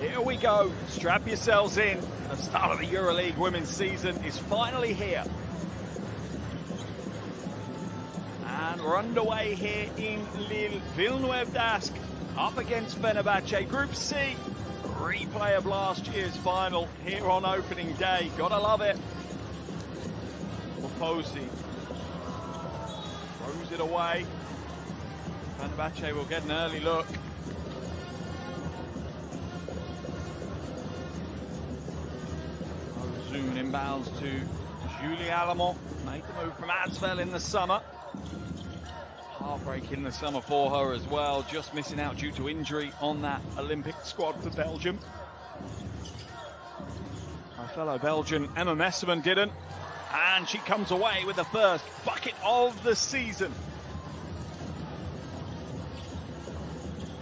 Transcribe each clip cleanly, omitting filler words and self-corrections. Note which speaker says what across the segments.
Speaker 1: Here we go. Strap yourselves in. The start of the EuroLeague women's season is finally here. And we're underway here in Lille. Villeneuve up against Fenerbahce. Group C. Replay of last year's final here on opening day. Gotta love it. Opet throws it away. Fenerbahce will get an early look. Zoom inbounds to Julie Allemont. Made the move from Asvel in the summer. Heartbreak in the summer for her as well. Just missing out due to injury on that Olympic squad for Belgium. Our fellow Belgian Emma Messerman didn't. And she comes away with the first bucket of the season.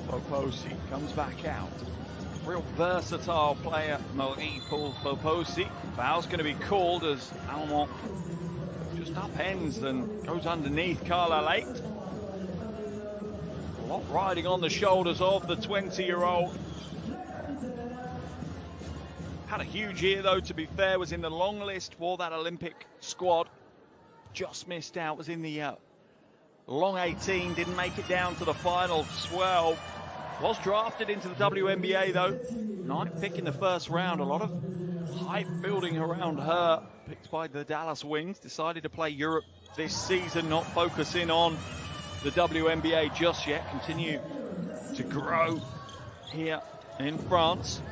Speaker 1: Foposi comes back out. Real versatile player, Marie-Paul Foposi. Foul's going to be called as Allemont just upends and goes underneath Carla Late. A lot riding on the shoulders of the 20-year-old. Had a huge year though, to be fair, was in the long list for that Olympic squad. Just missed out, was in the long 18, didn't make it down to the final 12. Was drafted into the WNBA though. 9th pick in the first round. A lot of hype building around her. Picked by the Dallas Wings. Decided to play Europe this season, not focusing on the WNBA just yet. Continue to grow here in France.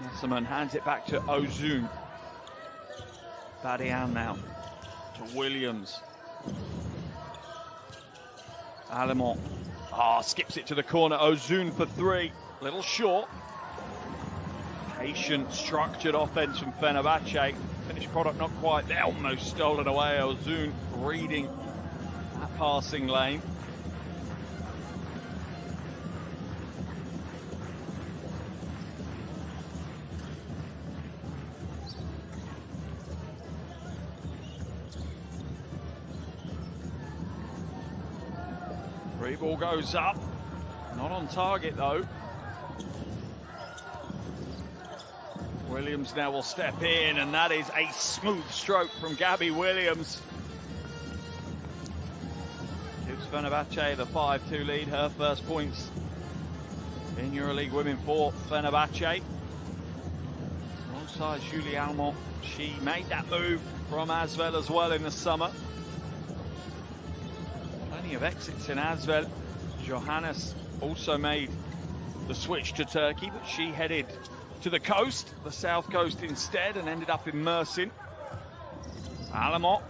Speaker 1: Messerman hands it back to Ozun. Badian now to Williams. Allemont. Skips it to the corner. Ozun for three. Little short. Patient, structured offense from Fenerbahce. Finished product not quite there. Almost stolen away. Ozun reading that passing lane. Free ball goes up. Not on target though. Williams now will step in, and that is a smooth stroke from Gabby Williams. Gives Fenerbahce the 5-2 lead, her first points in EuroLeague women for Fenerbahce. Alongside Julie Allemont, she made that move from Asvel as well in the summer. Plenty of exits in Asvel. Johannes also made the switch to Turkey, but she headed to the coast, the south coast instead, and ended up in Mersin. Allemont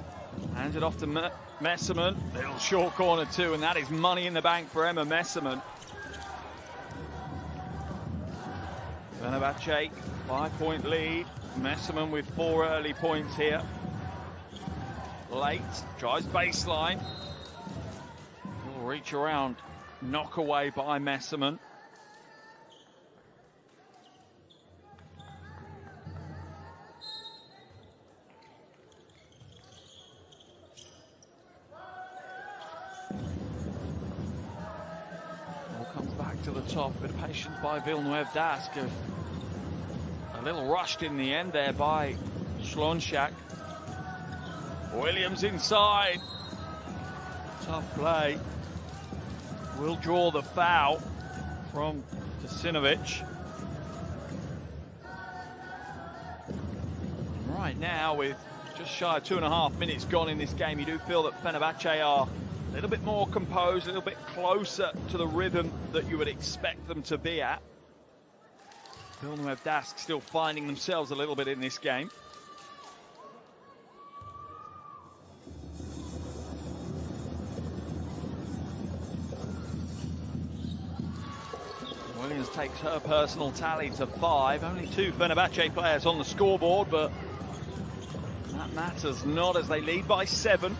Speaker 1: hands it off to Messerman. Little short corner too, and that is money in the bank for Emma Messerman. Fenerbahce, 5-point lead. Messerman with 4 early points here. Late, tries baseline. Will reach around, knock away by Messerman. Comes back to the top, bit of patience by Villeneuve. A little rushed in the end there by Schlonschak. Williams inside. Tough play. Will draw the foul from Tasinovic. Right now, with just shy of 2.5 minutes gone in this game, you do feel that Fenerbahce are a little bit more composed, a little bit closer to the rhythm that you would expect them to be at. Villeneuve still finding themselves a little bit in this game. Williams takes her personal tally to 5. Only 2 Fenerbahce players on the scoreboard, but that matters not as they lead by 7.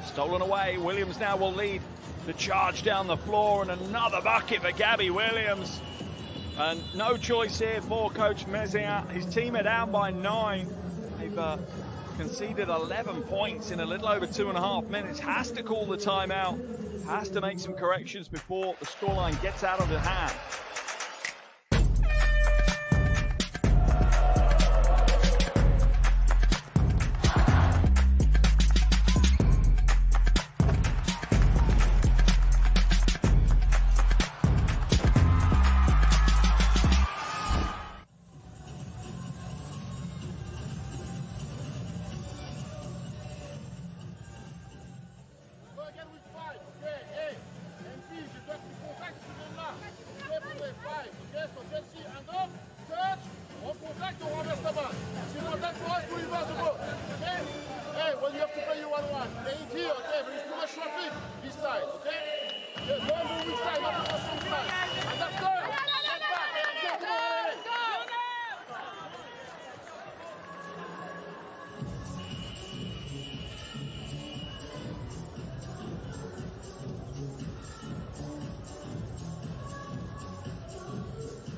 Speaker 1: Stolen away. Williams now will lead the charge down the floor, and another bucket for Gabby Williams. And no choice here for Coach Mézières. His team are down by 9. They've conceded 11 points in a little over 2.5 minutes. Has to call the timeout. has to make some corrections before the scoreline gets out of the hand.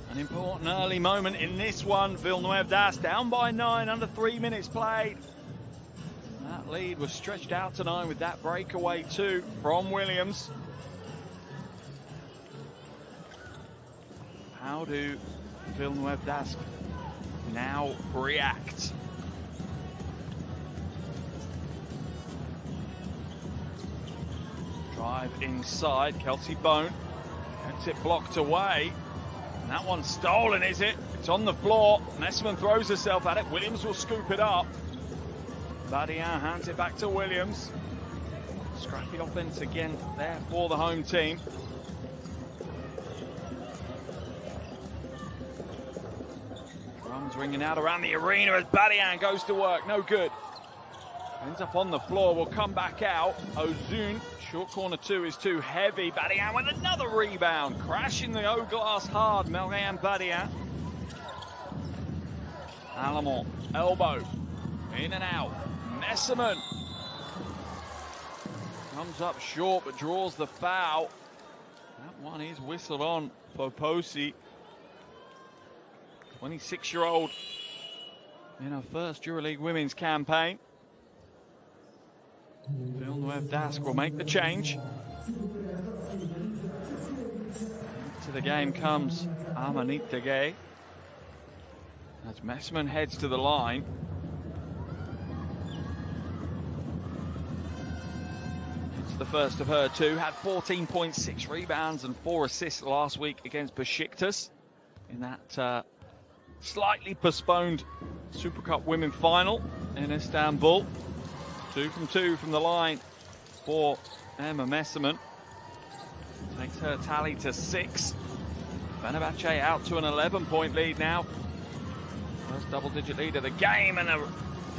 Speaker 1: An important early moment in this one. Villeneuve down by 9, under 3 minutes played. That lead was stretched out to 9 with that breakaway too from Williams. How do Villeneuve now react? Drive inside, Kelsey Bone gets it blocked away. And that one's stolen, is it? It's on the floor. Messman throws herself at it. Williams will scoop it up. Badian hands it back to Williams. Scrappy offense again there for the home team. Drums ringing out around the arena as Badian goes to work. No good. Ends up on the floor. Will come back out. Ozun. Short corner 2 is too heavy. Badian with another rebound. Crashing the O glass hard. Melghan Badian. Alamont. Elbow. In and out. Messerman. Comes up short but draws the foul. That one is whistled on for Posi. 26-year-old in her first EuroLeague women's campaign. Villeneuve will make the change. To the game comes Amanita Gay. As Messman heads to the line. It's the first of her two. Had 14.6 rebounds and 4 assists last week against Besiktas in that slightly postponed Super Cup Women final in Istanbul. 2 from 2 from the line for Emma Messerman. Takes her tally to 6. Fenerbahce out to an 11-point lead now. First double-digit lead of the game, and a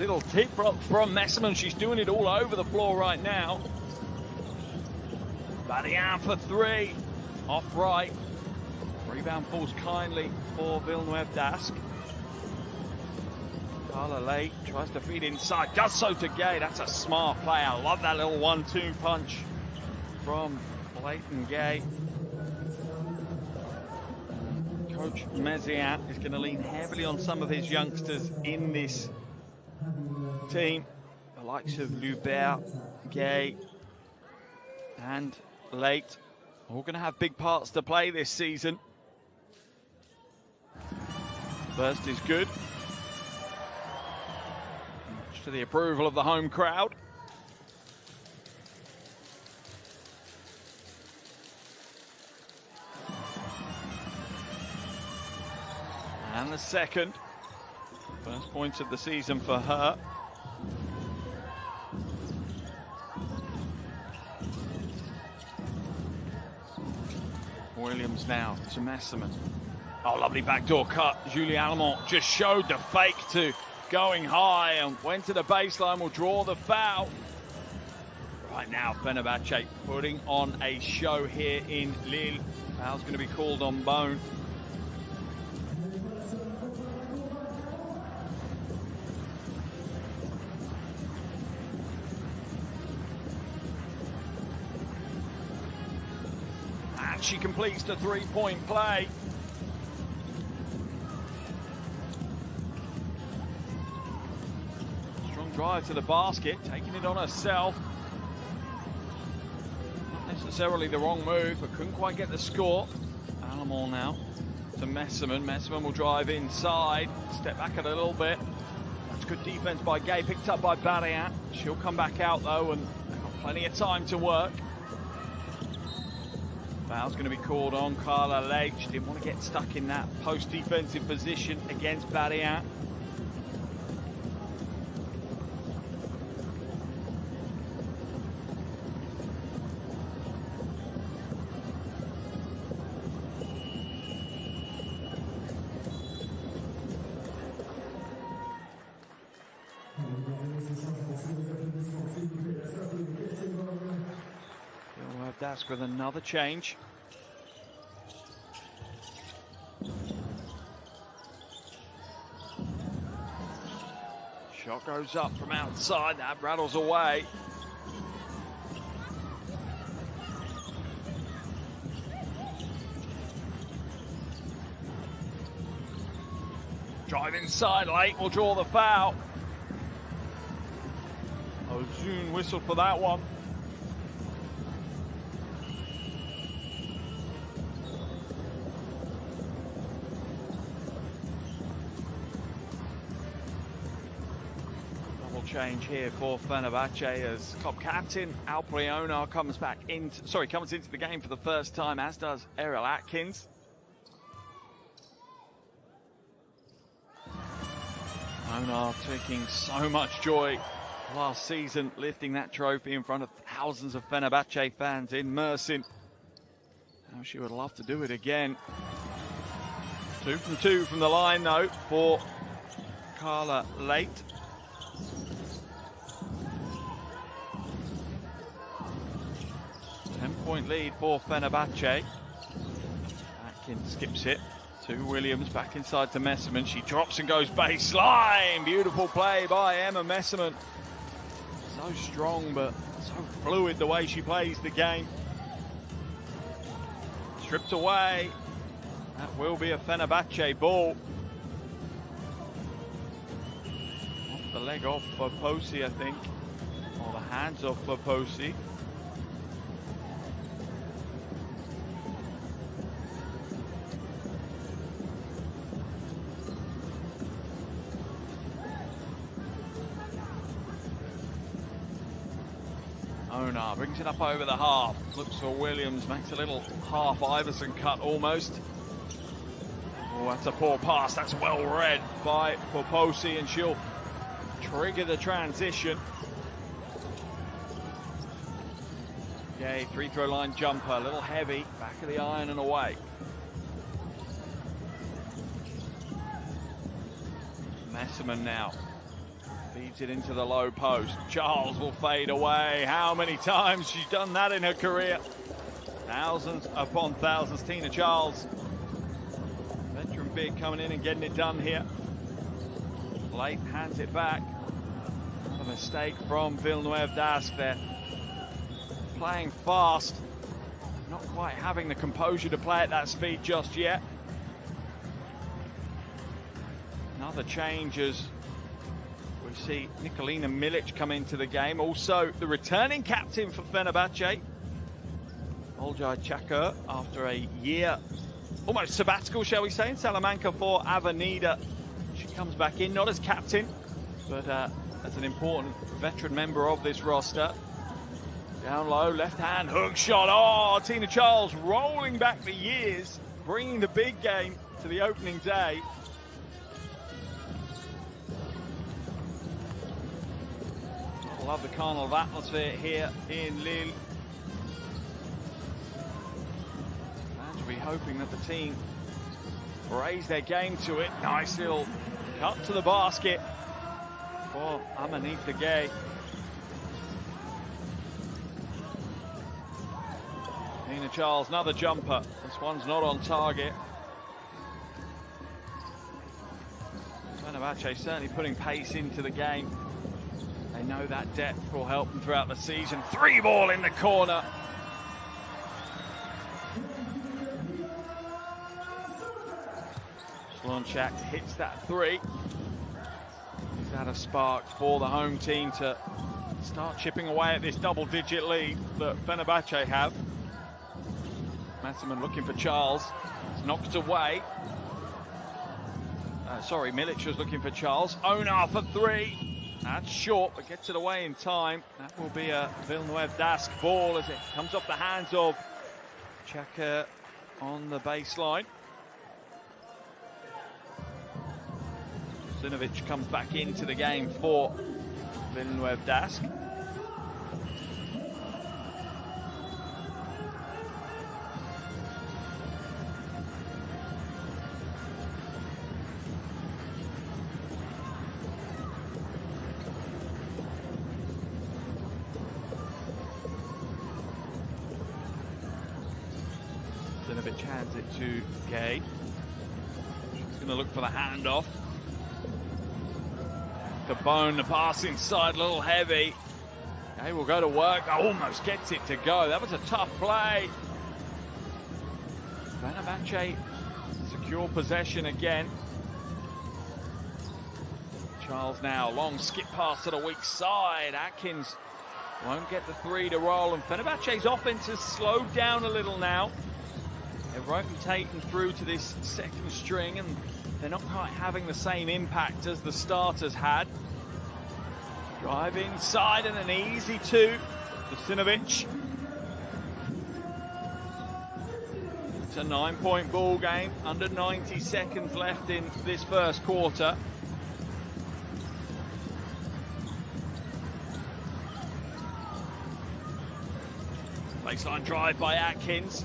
Speaker 1: little tip from Messerman. She's doing it all over the floor right now. Badian for 3. Off right. Rebound falls kindly for Villeneuve. Carla Lay tries to feed inside, does so to Gay. That's a smart play. I love that little 1-2 punch from Leighton Gay. Coach Meziat is going to lean heavily on some of his youngsters in this team. The likes of Lubert, Gay, and Late. All going to have big parts to play this season. First is good. To the approval of the home crowd. And the second. First points of the season for her. Williams now to Messerman. Oh, lovely backdoor cut. Julie Alamont just showed the fake to going high and went to the baseline, will draw the foul. Right now, Fenerbahce putting on a show here in Lille. Foul's going to be called on Bone. And she completes the 3-point play. Drive to the basket, taking it on herself. Not necessarily the wrong move, but couldn't quite get the score. Alamor now to Messerman. Messerman will drive inside, step back a little bit. That's good defense by Gay, picked up by Barriat. She'll come back out though, and they've got plenty of time to work. Foul's going to be called on Carla Lake. She didn't want to get stuck in that post-defensive position against Barriat. Dask with another change. Shot goes up from outside, that rattles away. Drive inside, Lake will draw the foul. Ozun whistled for that one. Change here for Fenerbahce as club captain Alpriona comes into the game for the first time, as does Errol Atkins. Onar taking so much joy last season, lifting that trophy in front of thousands of Fenerbahce fans in Mersin. Now she would love to do it again. 2 from 2 from the line though for Carla Late. 10-point lead for Fenerbahce. Atkins skips it to Williams, back inside to Messerman. She drops and goes baseline. Beautiful play by Emma Messerman. So strong, but so fluid the way she plays the game. Stripped away. That will be a Fenerbahce ball. Off the leg off for Posi, I think. Or the hands off for Posi. Onar brings it up over the half, looks for Williams, makes a little half Iverson cut almost. Oh, that's a poor pass, that's well read by Poposi, and she'll trigger the transition. Yay, free throw line jumper, a little heavy, back of the iron and away. Messerman now. Feeds it into the low post. Charles will fade away. How many times she's done that in her career? Thousands upon thousands. Tina Charles, veteran big, coming in and getting it done here. Late hands it back. A mistake from Villeneuve Dask there. Playing fast. Not quite having the composure to play at that speed just yet. Another change as we see Nikolina Milic come into the game. Also, the returning captain for Fenerbahce, Olcay Çakır, after a year, almost sabbatical, shall we say, in Salamanca for Avenida. She comes back in, not as captain, but as an important veteran member of this roster. Down low, left hand, hook shot. Oh, Tina Charles rolling back the years, bringing the big game to the opening day. Love the carnival atmosphere here in Lille. Fans will be hoping that the team raise their game to it. Nice little cut to the basket for Amanita Gay. Tina Charles, another jumper. This one's not on target. Fenerbahce certainly putting pace into the game. They know that depth will help them throughout the season. 3 ball in the corner. Slonchak hits that 3. Is that a spark for the home team to start chipping away at this double-digit lead that Fenerbahce have. Massiman looking for Charles. It's knocked away. Sorry, Milic was looking for Charles. Onar for three. That's short, but gets it away in time. That will be a Villeneuve Dask ball as it comes off the hands of Chaka on the baseline. Sinovic comes back into the game for Villeneuve Dask. Sinovic hands it to Gay. She's going to look for the handoff. Cabone, the pass inside, a little heavy. Gay will go to work, almost gets it to go. That was a tough play. Fenerbahce secure possession again. Charles now, long skip pass to the weak side. Atkins won't get the three to roll, and Fenerbahce's offense has slowed down a little now. They've rotated through to this second string, and they're not quite having the same impact as the starters had. Drive inside and an easy two to Sinovic. It's a 9-point ball game, under 90 seconds left in this first quarter. Baseline drive by Atkins.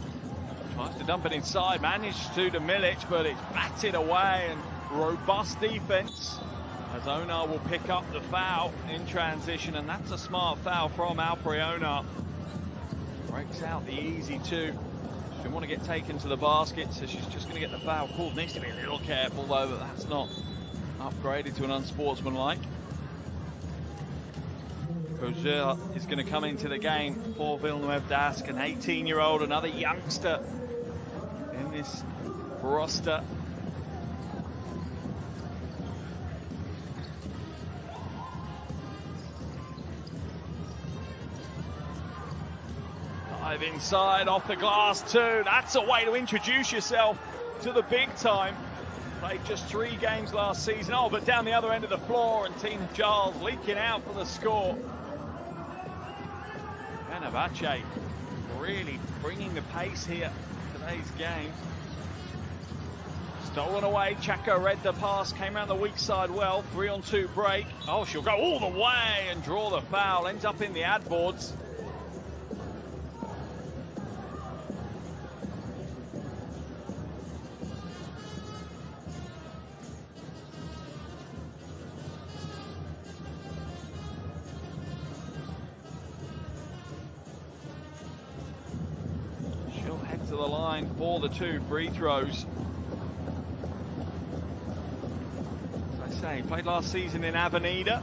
Speaker 1: Tries to dump it inside, managed to Milic, but it's batted away, and robust defense as Onar will pick up the foul in transition, and that's a smart foul from Alpri Onar. Breaks out the easy two. She didn't want to get taken to the basket, so she's just going to get the foul called. Needs to be a little careful though that that's not upgraded to an unsportsmanlike. Kozer is going to come into the game for Villeneuve Dask, an 18-year-old, another youngster in this roster. Dive inside, off the glass too. That's a way to introduce yourself to the big time. Played just 3 games last season. Oh, but down the other end of the floor, and Tina Charles leaking out for the score. Fenerbahce really bringing the pace here in today's game. Stolen away, Chaka read the pass, came around the weak side well, 3-on-2 break. Oh, she'll go all the way and draw the foul, ends up in the ad boards. She'll head to the line for the 2 free throws. Played last season in Avenida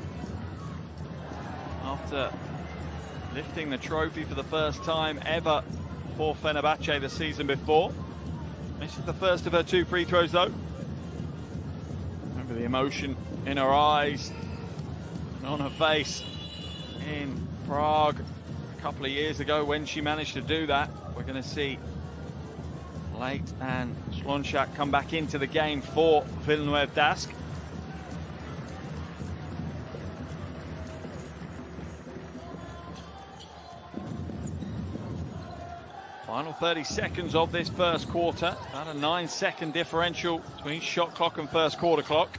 Speaker 1: after lifting the trophy for the first time ever for Fenerbahce the season before. This is the first of her 2 free throws though. Remember the emotion in her eyes and on her face in Prague a couple of years ago when she managed to do that. We're going to see Late and Slonchak come back into the game for Villeneuve Dask. Final 30 seconds of this first quarter. About a 9-second differential between shot clock and first quarter clock.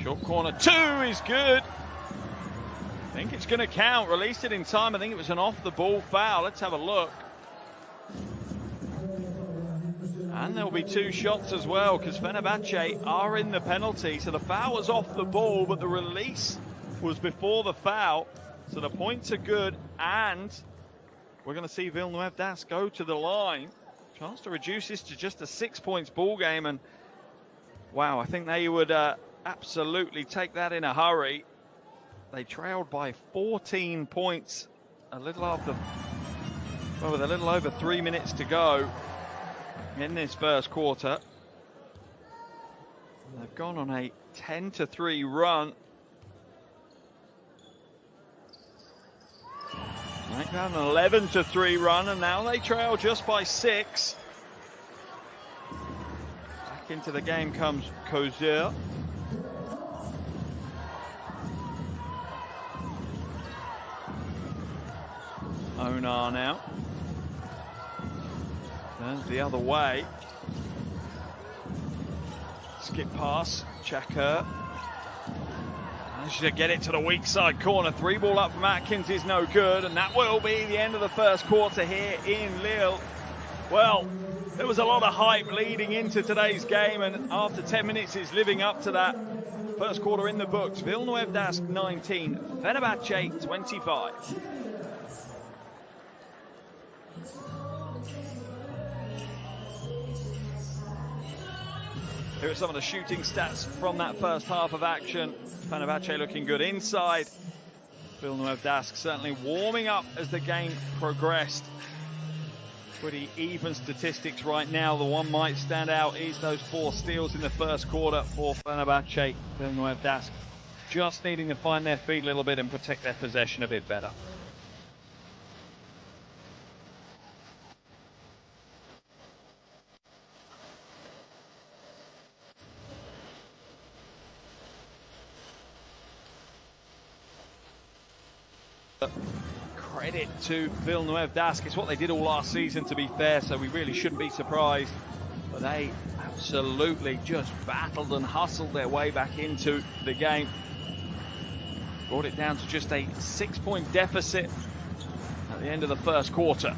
Speaker 1: Short corner 2 is good. I think it's going to count. Released it in time. I think it was an off-the-ball foul. Let's have a look. And there'll be 2 shots as well because Fenerbahce are in the penalty. So the foul was off the ball, but the release was before the foul. So the points are good, and we're going to see Villeneuve Dask go to the line. Chance to reduce this to just a 6-points ball game, and wow, I think they would absolutely take that in a hurry. They trailed by 14 points a little after, well, with a little over 3 minutes to go in this first quarter. They've gone on a 10-3 run. They've had an 11-3 run, and now they trail just by 6. Back into the game comes Kozer. Onar now. Turns the other way. Skip pass, Checker. Managed to get it to the weak side corner. 3 ball up from Atkins is no good, and that will be the end of the first quarter here in Lille. Well, there was a lot of hype leading into today's game, and after 10 minutes it's living up to that. First quarter in the books. Villeneuve Dask 19, Fenerbahce 25. Here are some of the shooting stats from that first half of action. Fenerbahce looking good inside. Villeneuve Dask certainly warming up as the game progressed. Pretty even statistics right now. The one might stand out is those 4 steals in the first quarter for Fenerbahce. Villeneuve Dask just needing to find their feet a little bit and protect their possession a bit better. Credit to Villeneuve Dask. It's what they did all last season, to be fair, so we really shouldn't be surprised. But they absolutely just battled and hustled their way back into the game. Brought it down to just a 6-point deficit at the end of the first quarter.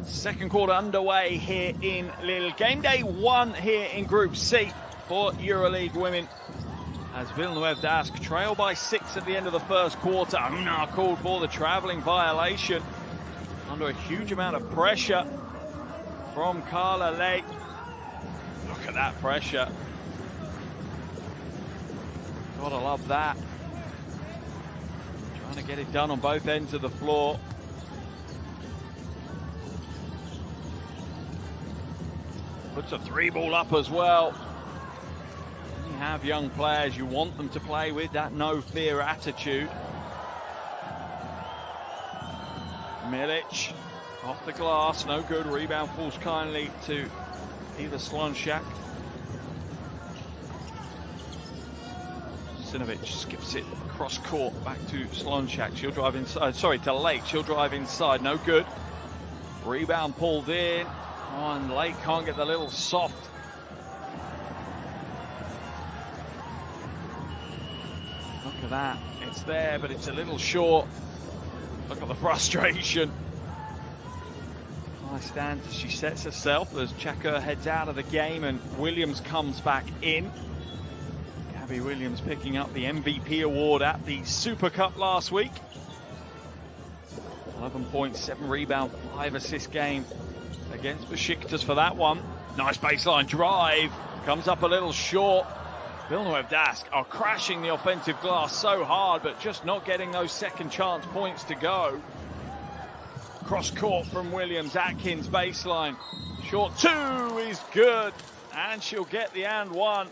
Speaker 1: Second quarter underway here in Lille. Game day 1 here in Group C for EuroLeague women. As Villeneuve Dask trail by 6 at the end of the first quarter. Onar called for the travelling violation. Under a huge amount of pressure from Carla Lake. Look at that pressure. Gotta love that. Trying to get it done on both ends of the floor. Puts a 3 ball up as well. When you have young players, you want them to play with that no fear attitude. Milic off the glass, no good. Rebound falls kindly to either Slonchak. Sinovic skips it across court back to Slonchak. She'll drive inside, sorry, to Lake. She'll drive inside, no good. Rebound pulled in. Oh, and Lake can't get the little soft. Look at that. It's there, but it's a little short. Look at the frustration. High stand as she sets herself as Checker heads out of the game and Williams comes back in. Gabby Williams picking up the MVP award at the Super Cup last week. 11 points, 7 rebound, 5 assist game against Besiktas for that one. Nice baseline drive. Comes up a little short. Villeneuve Dask are crashing the offensive glass so hard, but just not getting those second chance points to go. Cross court from Williams. Atkins baseline. Short 2 is good. And she'll get the and 1.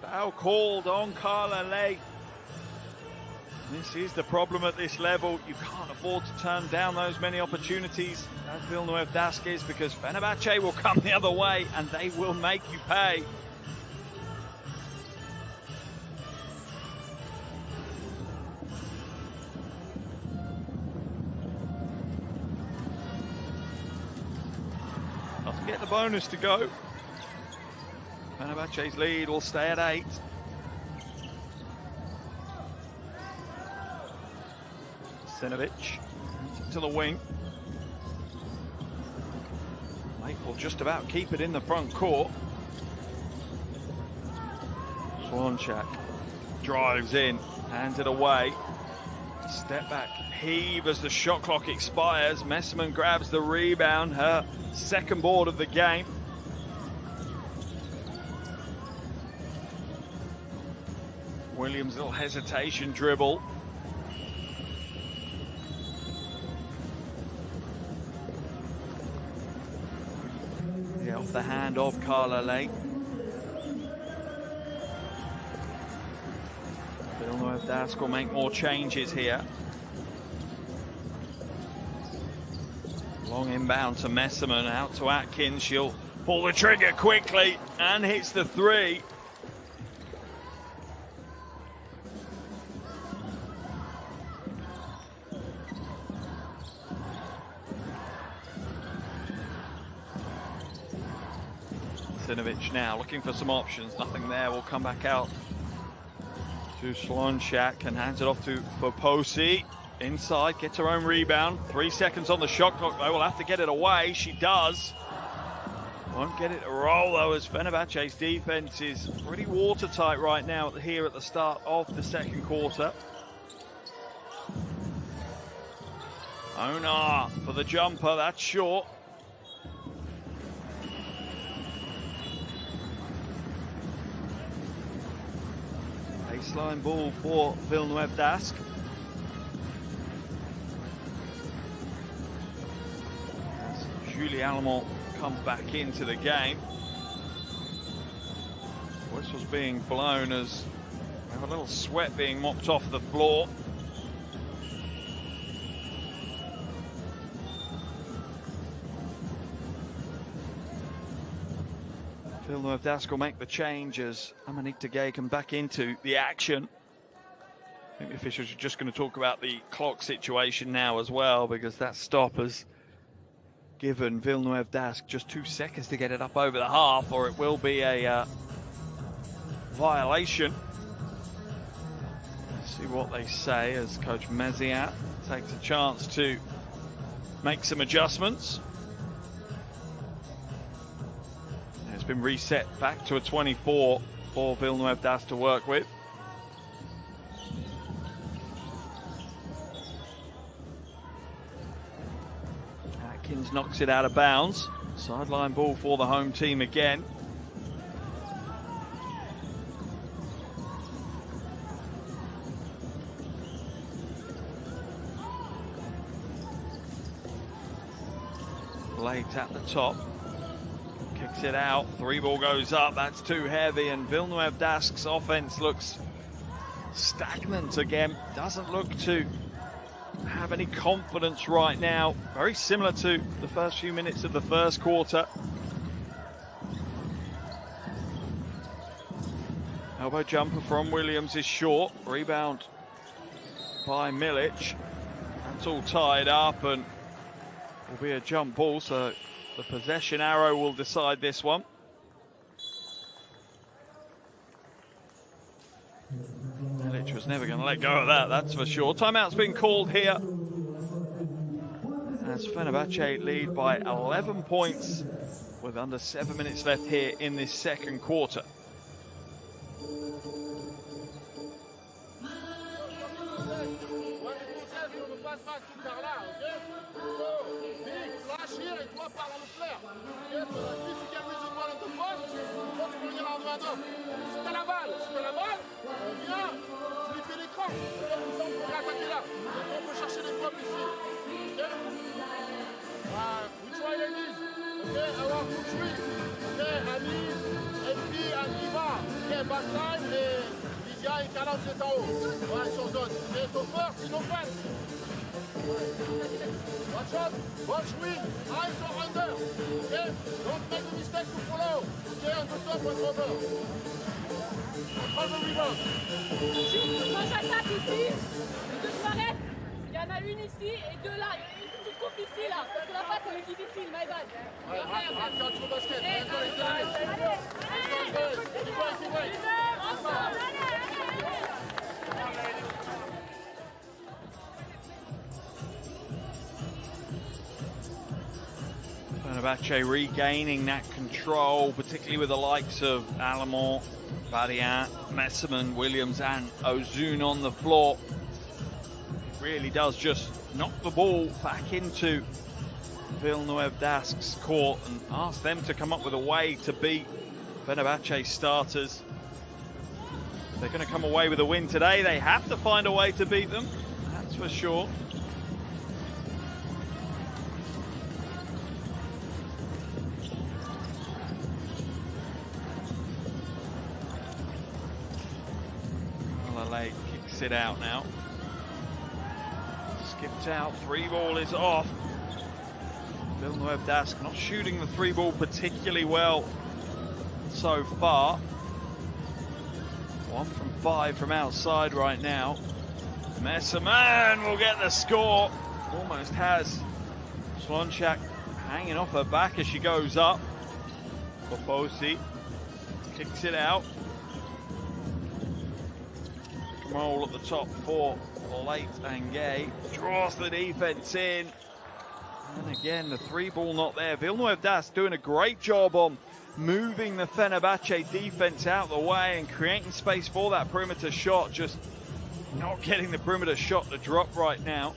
Speaker 1: Foul called on Carla Lake. This is the problem at this level. You can't afford to turn down those many opportunities as Villeneuve Dask is, because Fenerbahce will come the other way and they will make you pay. Doesn't get the bonus to go. Fenerbahce's lead will stay at 8. Sinovic to the wing. Lake will just about keep it in the front court. Slonchak drives in, hands it away. Step back, heave as the shot clock expires. Messerman grabs the rebound, her second board of the game. Williams' little hesitation dribble. rebound of Carla Lake. Villeneuve Dask will make more changes here. Long inbound to Messerman, out to Atkins. She'll pull the trigger quickly and hits the three. Sinovic now looking for some options. Nothing there. Will come back out to Slonchak and hands it off to Foposi. Inside, gets her own rebound. 3 seconds on the shot clock though. Will have to get it away. She does. Won't get it to roll though, as Fenerbahce's defense is pretty watertight right now here at the start of the second quarter. Onar for the jumper. That's short. Baseline ball for Villeneuve Dask. As Julie Allemont comes back into the game. Whistle's being blown as we have a little sweat being mopped off the floor. Villeneuve Dask will make the change as Amanique Tegay come back into the action. I think the officials are just going to talk about the clock situation now as well, because that stop has given Villeneuve Dask just 2 seconds to get it up over the half, or it will be a violation. Let's see what they say as Coach Meziat takes a chance to make some adjustments. It's been reset back to a 24 for Villeneuve Dask to work with. Atkins knocks it out of bounds. Sideline ball for the home team again. Late at the top. Kicks it out, 3-ball goes up, that's too heavy, and Villeneuve Dask's offense looks stagnant again. Doesn't look to have any confidence right now. Very similar to the first few minutes of the first quarter. Elbow jumper from Williams is short. Rebound by Milic. That's all tied up and will be a jump ball, so the possession arrow will decide this one. Milic was never going to let go of that, that's for sure. Timeout's been called here as Fenerbahce lead by 11 points with under 7 minutes left here in this second quarter.
Speaker 2: Et toi par dans le flair. Si tu gagnes les étoiles en te poche, toi tu peux venir en 2 à 9. Si t'as la balle, on vient flipper l'écran. Comme ça on peut attaquer là. Et on peut chercher les pommes ici. Okay? We try ladies. Okay, our good three. Okay, Annie, MP, Aniva. Okay, backline et Lydia et Carla vous êtes en haut. Ouais, sur zone. Okay, so first, in offense. Watch out, watch win, eyes are under, okay? Don't make the mistake to follow, okay? On the top, on over. Control the rebound.
Speaker 3: Moi j'attaque ici, je m'arrête, il y en a une ici et 2 là, il y en a une petite coupe ici là, parce que la passe elle est difficile, my bad.
Speaker 2: Ouais, attention au basket, let's go les gars. Let's go,
Speaker 1: Fenerbahce regaining that control, particularly with the likes of Allemont, Variant, Messerman, Williams and Ozun on the floor. It really does just knock the ball back into Villeneuve Dask's court and ask them to come up with a way to beat Fenerbahce starters. If they're going to come away with a win today, they have to find a way to beat them, that's for sure. Lake kicks it out now. Skipped out, 3-ball is off. Villeneuve Dask not shooting the 3-ball particularly well so far. 1 from 5 from outside right now. Messerman will get the score. Almost has. Slonchak hanging off her back as she goes up. Poposi kicks it out. Roll at the top for Late and Gay. Draws the defense in. And again, the 3-ball not there. Villeneuve Dask doing a great job on moving the Fenerbahce defense out the way and creating space for that perimeter shot. Just not getting the perimeter shot to drop right now.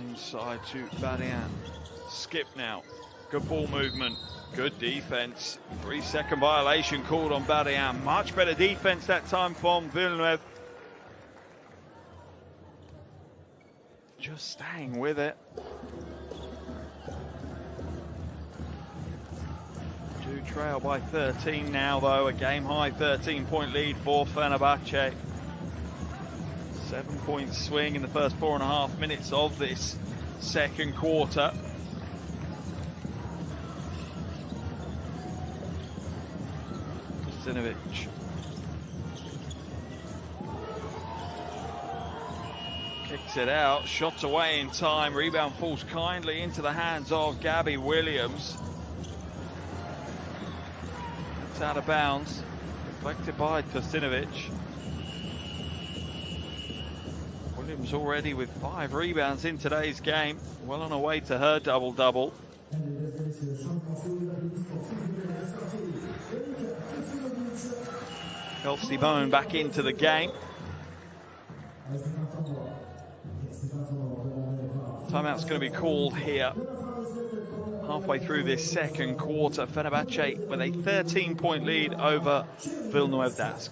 Speaker 1: Inside to Badian. Skip now. Good ball movement. Good defense. 3-second violation called on Badian. Much better defense that time from Villeneuve. Just staying with it. Do trail by 13 now though. A game high 13-point lead for Fenerbahce. 7-point swing in the first 4.5 minutes of this second quarter. Zinovic. Kicks it out, shot away in time, rebound falls kindly into the hands of Gabby Williams. It's out of bounds, deflected by Kostinovic. Williams already with 5 rebounds in today's game, well on her way to her double-double. Kelsey Bone back into the game. Timeout's going to be called here. Halfway through this second quarter, Fenerbahce with a 13-point lead over Villeneuve Dask.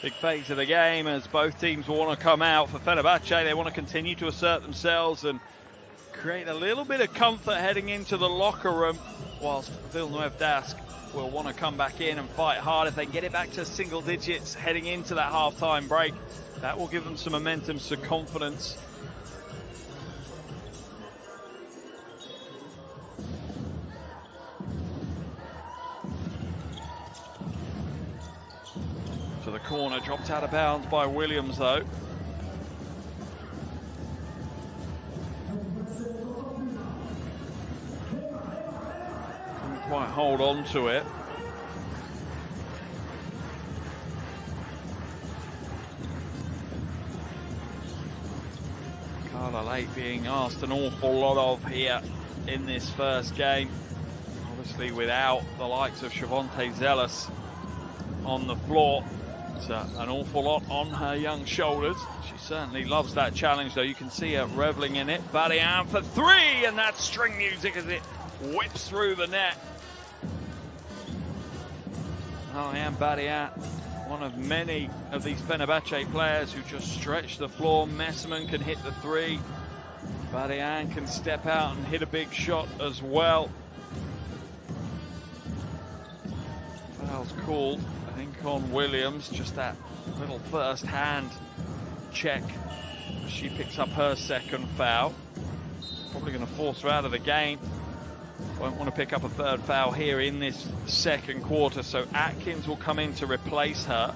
Speaker 1: Big phase of the game as both teams want to come out. For Fenerbahce, they want to continue to assert themselves and create a little bit of comfort heading into the locker room, whilst Villeneuve Dask will want to come back in and fight hard. If they get it back to single digits heading into that half-time break, that will give them some momentum, some confidence. To the corner, dropped out of bounds by Williams though. Couldn't quite hold on to it. Carla Lake being asked an awful lot of here in this first game. Obviously without the likes of Shavonte Zealous on the floor. It's an awful lot on her young shoulders. She certainly loves that challenge, though. You can see her reveling in it. Badian for 3, and that's string music as it whips through the net. Aliane Badian, one of many of these Fenerbahce players who just stretch the floor. Messerman can hit the 3. Badian can step out and hit a big shot as well. Foul's called think on Williams, just that little first hand check. She picks up her second foul. Probably going to force her out of the game. Won't want to pick up a third foul here in this second quarter, so Atkins will come in to replace her.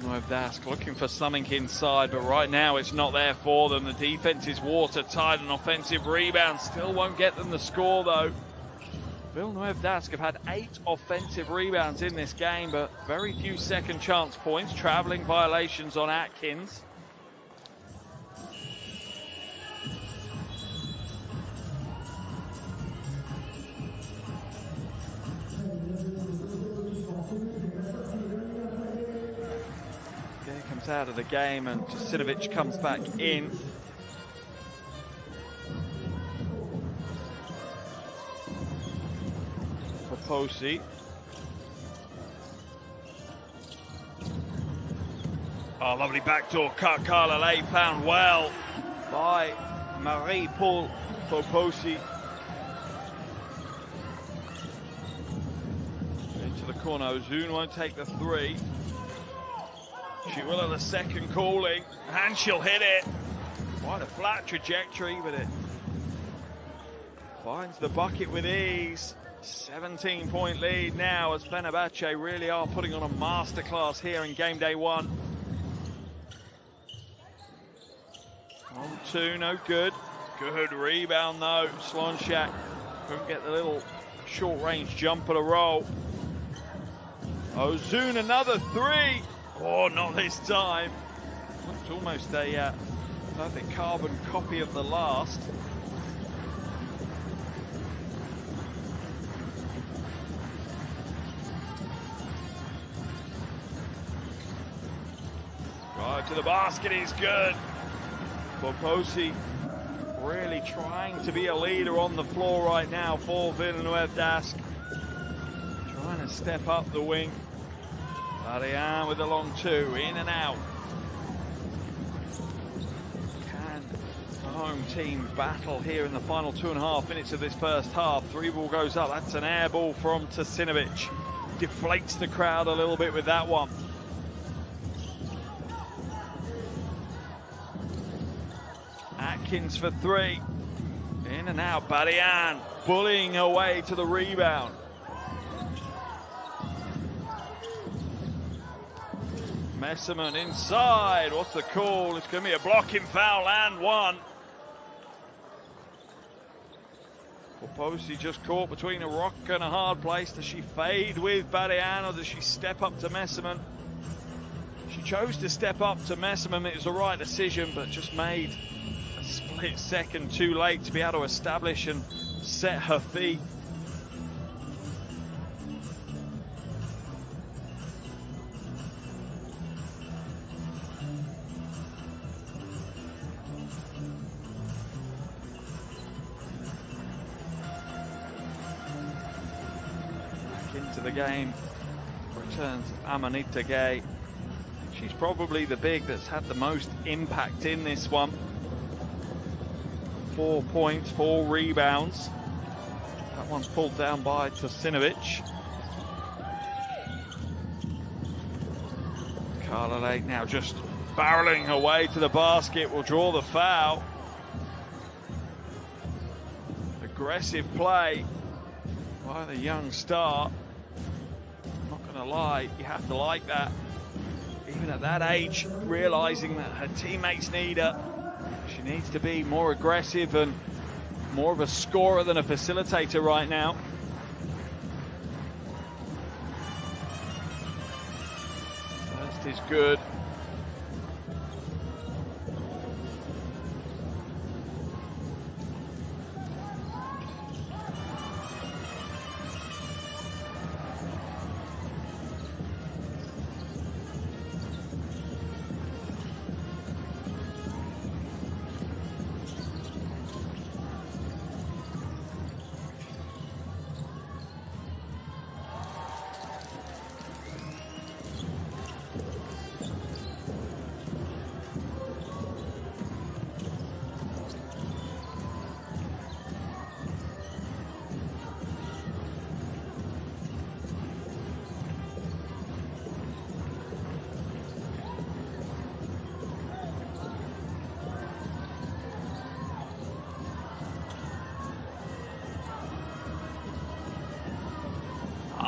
Speaker 1: Villeneuve looking for something inside, but right now it's not there for them. The defense is watertight, and offensive rebound still won't get them the score though. Villeneuve have had 8 offensive rebounds in this game, but very few second chance points. Traveling violations on Atkins. Comes out of the game, and Jasinovic comes back in. Posi. Oh, lovely backdoor cut. Carla Lay found well by Marie-Paul Poposi. Into the corner. Ozun won't take the three. She will at the second calling, and she'll hit it. Quite a flat trajectory, but it finds the bucket with ease. 17-point lead now, as Fenerbahce really are putting on a masterclass here in game day 1. 1-2, no good. Good rebound though. Slonczak couldn't get the little short-range jumper to roll. Ozun another three. Oh, not this time. Looked almost a perfect carbon copy of the last. Right to the basket is good. Poposi really trying to be a leader on the floor right now for Villeneuve Dask. Trying to step up the wing. Ariane with the long two, in and out. Can the home team battle here in the final 2.5 minutes of this first half? 3 ball goes up, that's an air ball from Jasinovic. Deflates the crowd a little bit with that one. Atkins for 3. In and out, Badian bullying her way to the rebound. Messerman inside. What's the call? It's going to be a blocking foul and one. Poposi just caught between a rock and a hard place. Does she fade with Badian, or does she step up to Messerman? She chose to step up to Messerman. It was the right decision, but just made a split second too late to be able to establish and set her feet. Into the game returns Amanita Gay. She's probably the big that's had the most impact in this one. 4 points, 4 rebounds. That one's pulled down by Jasinovic. Carla Lake now just barreling her way to the basket, will draw the foul. Aggressive play by the young star. Not gonna lie, you have to like that. Even at that age, realizing that her teammates need her. She needs to be more aggressive and more of a scorer than a facilitator right now. First is good.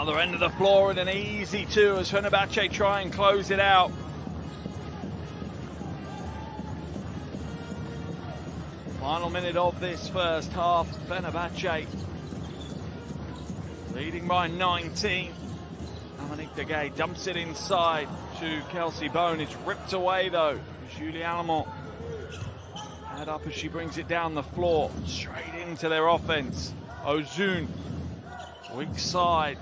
Speaker 1: Other end of the floor and an easy 2 as Fenerbahce try and close it out. Final minute of this first half. Fenerbahce leading by 19. Dominique Degay dumps it inside to Kelsey Bone. It's ripped away though. Julie Allemont head up as she brings it down the floor. Straight into their offense. Ozun, weak side.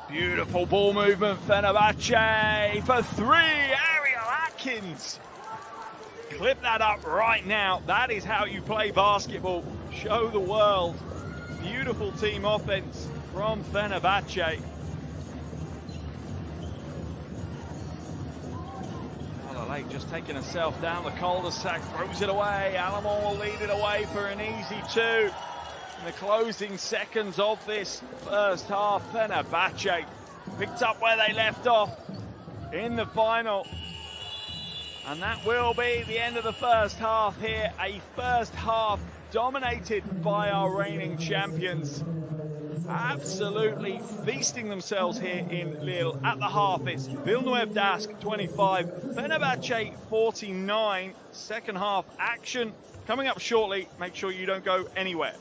Speaker 1: Beautiful ball movement. Fenerbahce for 3. Ariel Atkins. Clip that up right now. That is how you play basketball. Show the world. Beautiful team offense from Fenerbahce. Lake just taking herself down the cul-de-sac, throws it away. Allemont will lead it away for an easy 2. In the closing seconds of this first half, Fenerbahce picked up where they left off in the final. And that will be the end of the first half here. A first half dominated by our reigning champions. Absolutely feasting themselves here in Lille. At the half, it's Villeneuve Dask 25, Fenerbahce 49. Second half action coming up shortly. Make sure you don't go anywhere.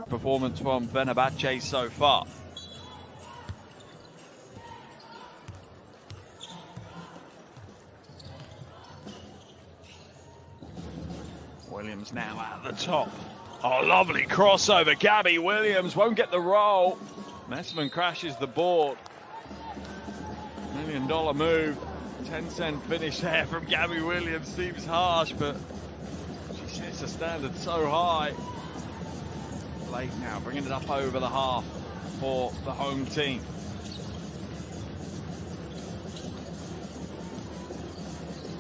Speaker 1: Performance from Fenerbahce so far. Williams now at the top. Oh, lovely crossover. Gabby Williams won't get the roll. Messerman crashes the board. $1 million move. 10-cent finish there from Gabby Williams. Seems harsh, but she sets the standard so high. Late now, bringing it up over the half for the home team.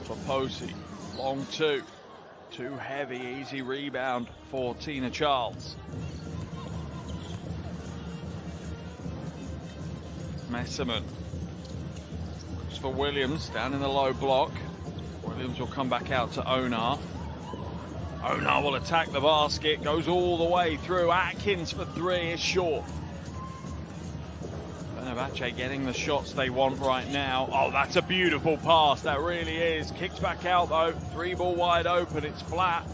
Speaker 1: For Posey, long 2. Too heavy, easy rebound for Tina Charles. Messerman. Looks for Williams down in the low block. Williams will come back out to Onar. Onar will attack the basket, goes all the way through. Atkins for 3 is short. Fenerbahce getting the shots they want right now. Oh, that's a beautiful pass, that really is. Kicks back out though, 3 ball wide open, it's flat.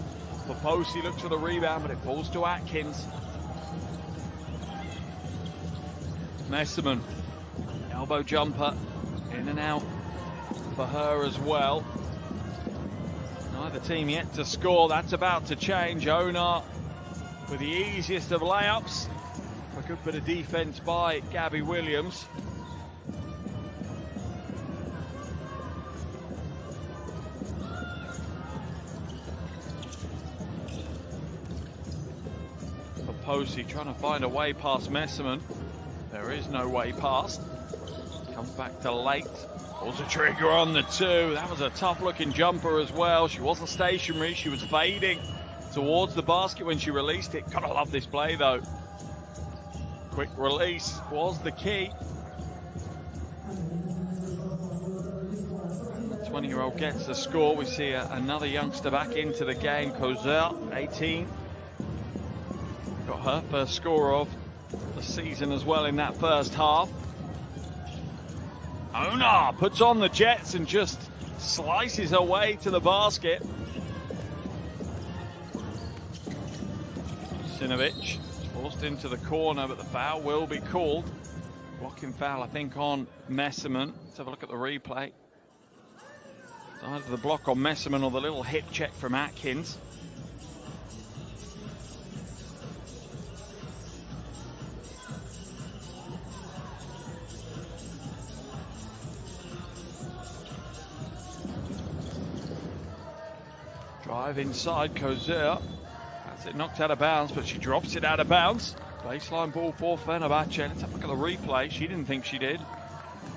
Speaker 1: Poposi looks for the rebound, but it falls to Atkins. Messerman, elbow jumper, in and out for her as well. Neither team yet to score. That's about to change. Onar with the easiest of layups. A good bit of defense by Gabby Williams. Posey trying to find a way past Messerman. There is no way past. Comes back to Late. Pulls a trigger on the 2. That was a tough looking jumper as well. She wasn't stationary. She was fading towards the basket when she released it. Gotta love this play though. Quick release was the key. 20-year-old gets the score. We see another youngster back into the game. Kozer, 18. Got her first score of the season as well in that first half. Ona puts on the jets and just slices her way to the basket. Sinovic forced into the corner, but the foul will be called. Blocking foul, I think, on Messerman. Let's have a look at the replay. Either the block on Messerman or the little hip check from Atkins. Drive inside, Kozer. Has it knocked out of bounds, but she drops it out of bounds. Baseline ball for Fenerbahce. Let's have a look at the replay. She didn't think she did.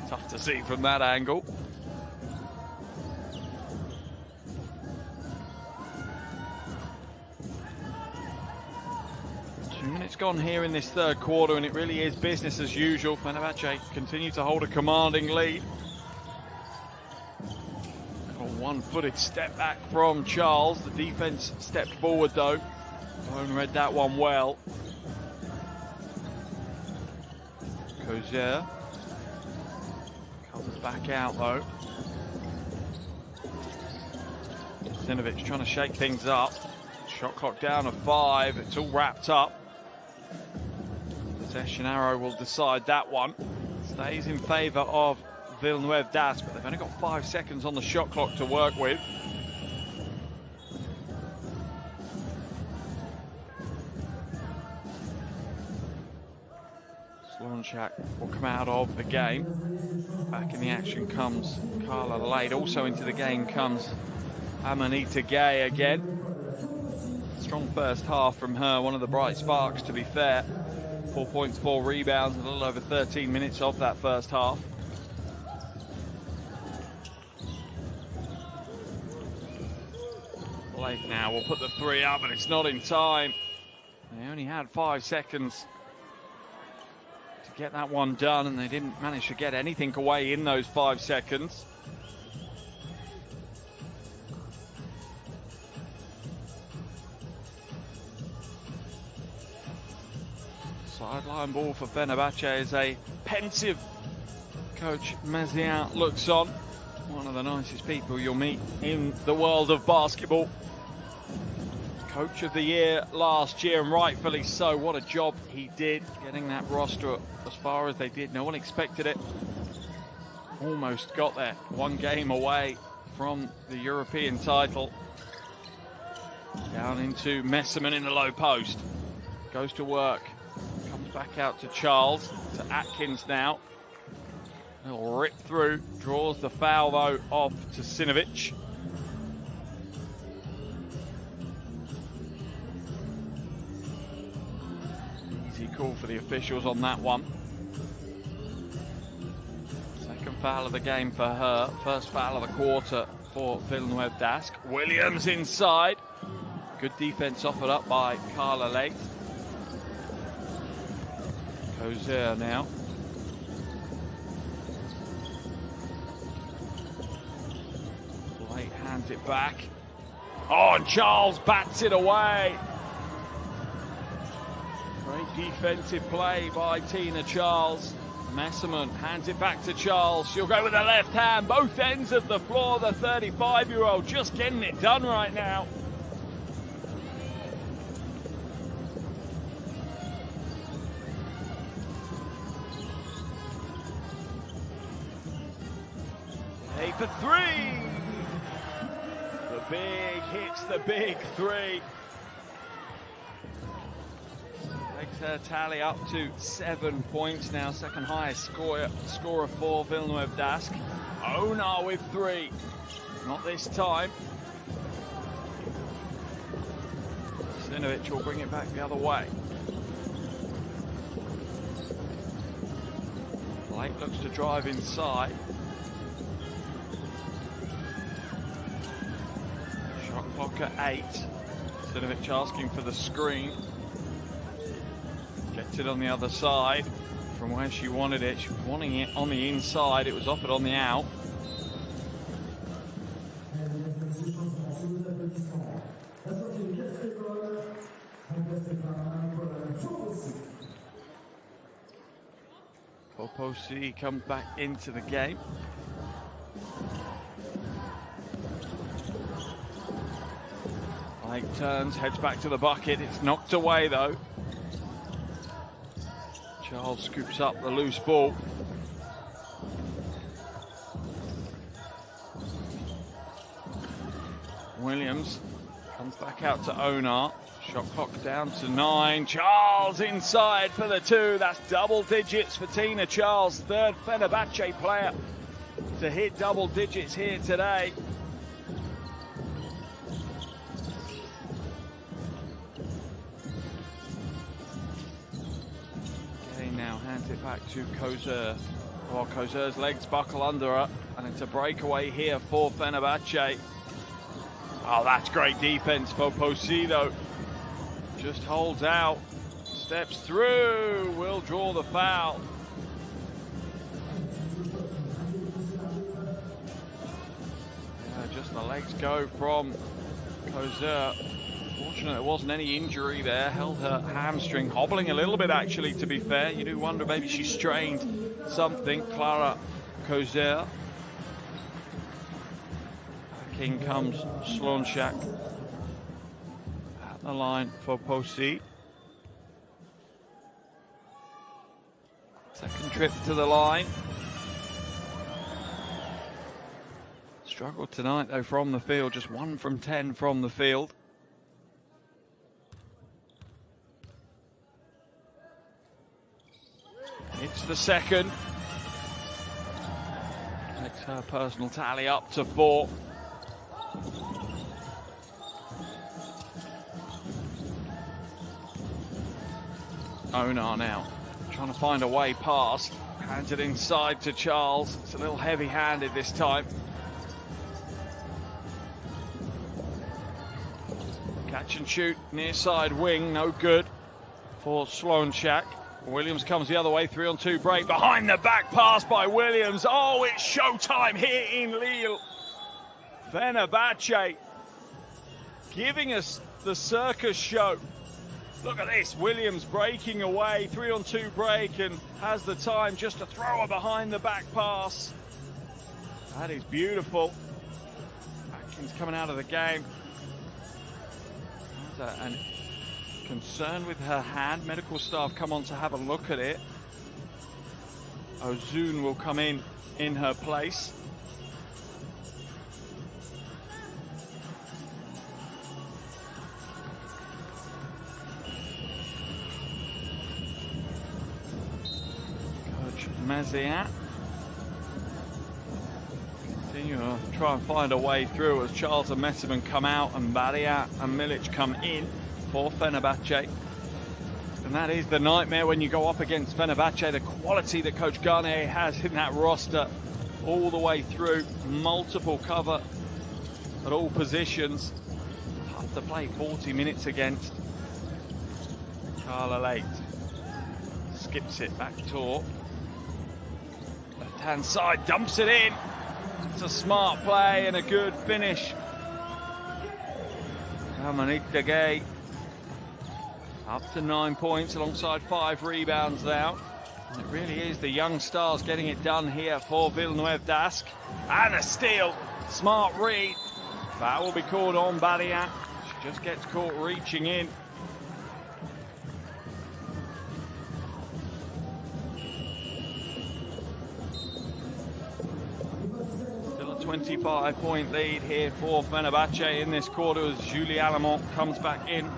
Speaker 1: Tough to see from that angle. It's gone here in this third quarter, and it really is business as usual. Fenerbahce continue to hold a commanding lead. A one-footed step back from Charles. The defense stepped forward though. Bone read that one well. Kozer comes back out though. Sinovic trying to shake things up. Shot clock down to 5. It's all wrapped up. Possession arrow will decide that one. Stays in favour of Villeneuve Das, but they've only got 5 seconds on the shot clock to work with. Slonchak will come out of the game. Back in the action comes Carla Lade. Also into the game comes Amanita Gay again. Strong first half from her, one of the bright sparks to be fair. 4 points, 4 rebounds, a little over 13 minutes of that first half. Blake now will put the 3 up, but it's not in time. They only had 5 seconds to get that one done, and they didn't manage to get anything away in those 5 seconds. Sideline ball for Fenerbahce as a pensive Coach Mazian looks on. One of the nicest people you'll meet in the world of basketball. Coach of the year last year, and rightfully so. What a job he did getting that roster as far as they did. No one expected it. Almost got there. 1 game away from the European title. Down into Messerman in the low post. Goes to work. Back out to Charles, to Atkins now. Little rip through, draws the foul though off to Sinovic. Easy call for the officials on that one. Second foul of the game for her, first foul of the quarter for Villeneuve Das. Williams inside. Good defense offered up by Carla Late. Kozer now. Blake hands it back. Oh, and Charles bats it away. Great defensive play by Tina Charles. Messerman hands it back to Charles. She'll go with the left hand. Both ends of the floor. The 35-year-old just getting it done right now. For 3. The big hits, the big 3. Takes her tally up to 7 points now. Second highest scorer for Villeneuve Das. Ona with 3. Not this time. Sinovic will bring it back the other way. Blake looks to drive inside. Clock at 8. Sinovic asking for the screen. Gets it on the other side from where she wanted it. She was wanting it on the inside. It was offered on the out. Fenerbahce comes back into the game. Lake turns, heads back to the bucket. It's knocked away though. Charles scoops up the loose ball. Williams comes back out to Onar. Shot clock down to 9. Charles inside for the 2. That's double digits for Tina Charles. Third Fenerbahce player to hit double digits here today. Okay, now hands it back to Kozer. Well, Kozer's legs buckle under her, and it's a breakaway here for Fenerbahce. Oh, that's great defense for Posido. Just holds out, steps through, will draw the foul. Yeah, just the legs go from Kozer. Fortunate there wasn't any injury there, held her hamstring, hobbling a little bit actually, to be fair. You do wonder maybe she strained something. Clara Kozer. Back in comes Slonchak. The line for Posi. Second trip to the line. Struggled tonight though from the field, just 1 from 10 from the field. It's the second. Takes her personal tally up to 4. Onar now, trying to find a way past. Hands it inside to Charles. It's a little heavy-handed this time. Catch and shoot, near side wing, no good for Slonchak. Williams comes the other way, 3-on-2 break. Behind the back pass by Williams. Oh, it's showtime here in Lille. Fenerbahce giving us the circus show. Look at this, Williams breaking away, 3-on-2 break, and has the time just to throw her behind the back pass. That is beautiful. Atkins coming out of the game. And concerned with her hand. Medical staff come on to have a look at it. Ozun will come in her place. Maziat continue to try and find a way through as Charles and Messerman come out and Badiat and Milic come in for Fenerbahce. And that is the nightmare when you go up against Fenerbahce, the quality that Coach Garnier has in that roster all the way through, multiple cover at all positions. Tough to play 40 minutes against. Carla Late skips it back to left-hand side, dumps it in. It's a smart play and a good finish. Dominique Degay up to 9 points alongside 5 rebounds now. And it really is the young stars getting it done here for Villeneuve Dask. And a steal. Smart read. That will be called on Badiat. She just gets caught reaching in. Still a 25-point lead here for Fenerbahce in this quarter as Julie Alamont comes back in.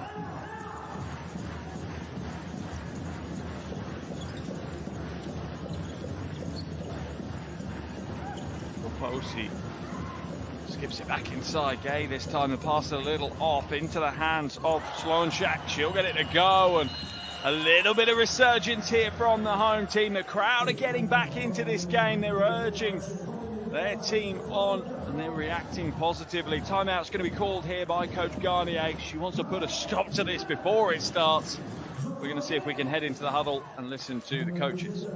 Speaker 1: Posi skips it back inside. Gay this time, the pass a little off into the hands of Slonchak. She'll get it to go, and a little bit of resurgence here from the home team. The crowd are getting back into this game. They're urging their team on, and they're reacting positively. Timeout's going to be called here by Coach Garnier. She wants to put a stop to this before it starts. We're going to see if we can head into the huddle and listen to the coaches.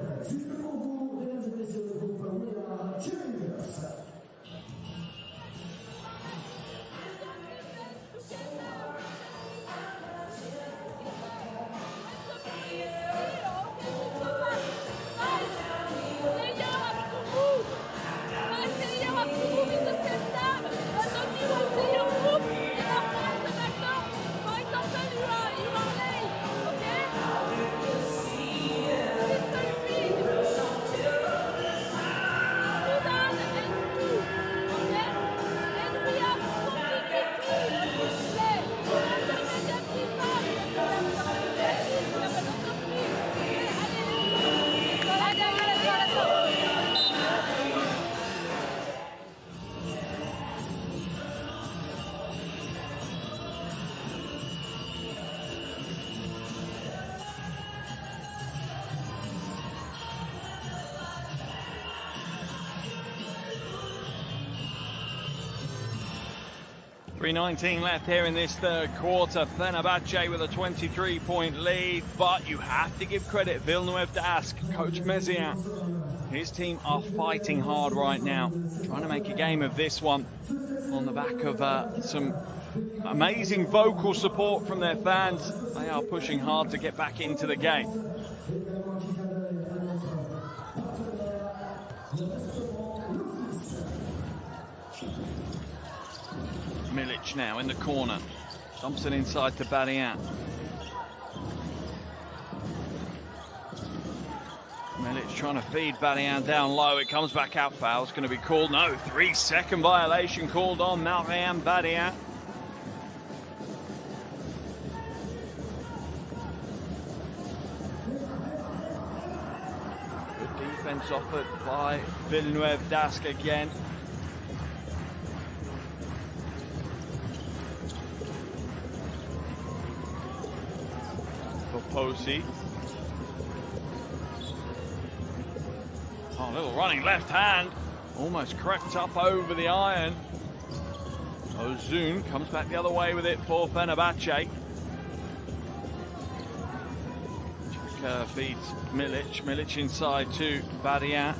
Speaker 1: 3:19 left here in this third quarter. Fenerbahce with a 23-point lead, but you have to give credit Villeneuve d'Ascq, Coach Mézières. His team are fighting hard right now, trying to make a game of this one on the back of some amazing vocal support from their fans. They are pushing hard to get back into the game. Milic now in the corner, dumps it inside to Barriat. Milic trying to feed Barriat down low. It comes back out. Foul's going to be called. No, 3-second violation called on Mariam Barriat. Good defense offered by Villeneuve d'Ascq again. Posey. Oh, little running left hand. Almost crept up over the iron. Ozun comes back the other way with it for Fenerbahce. Feeds Milic. Milic inside to Barriat.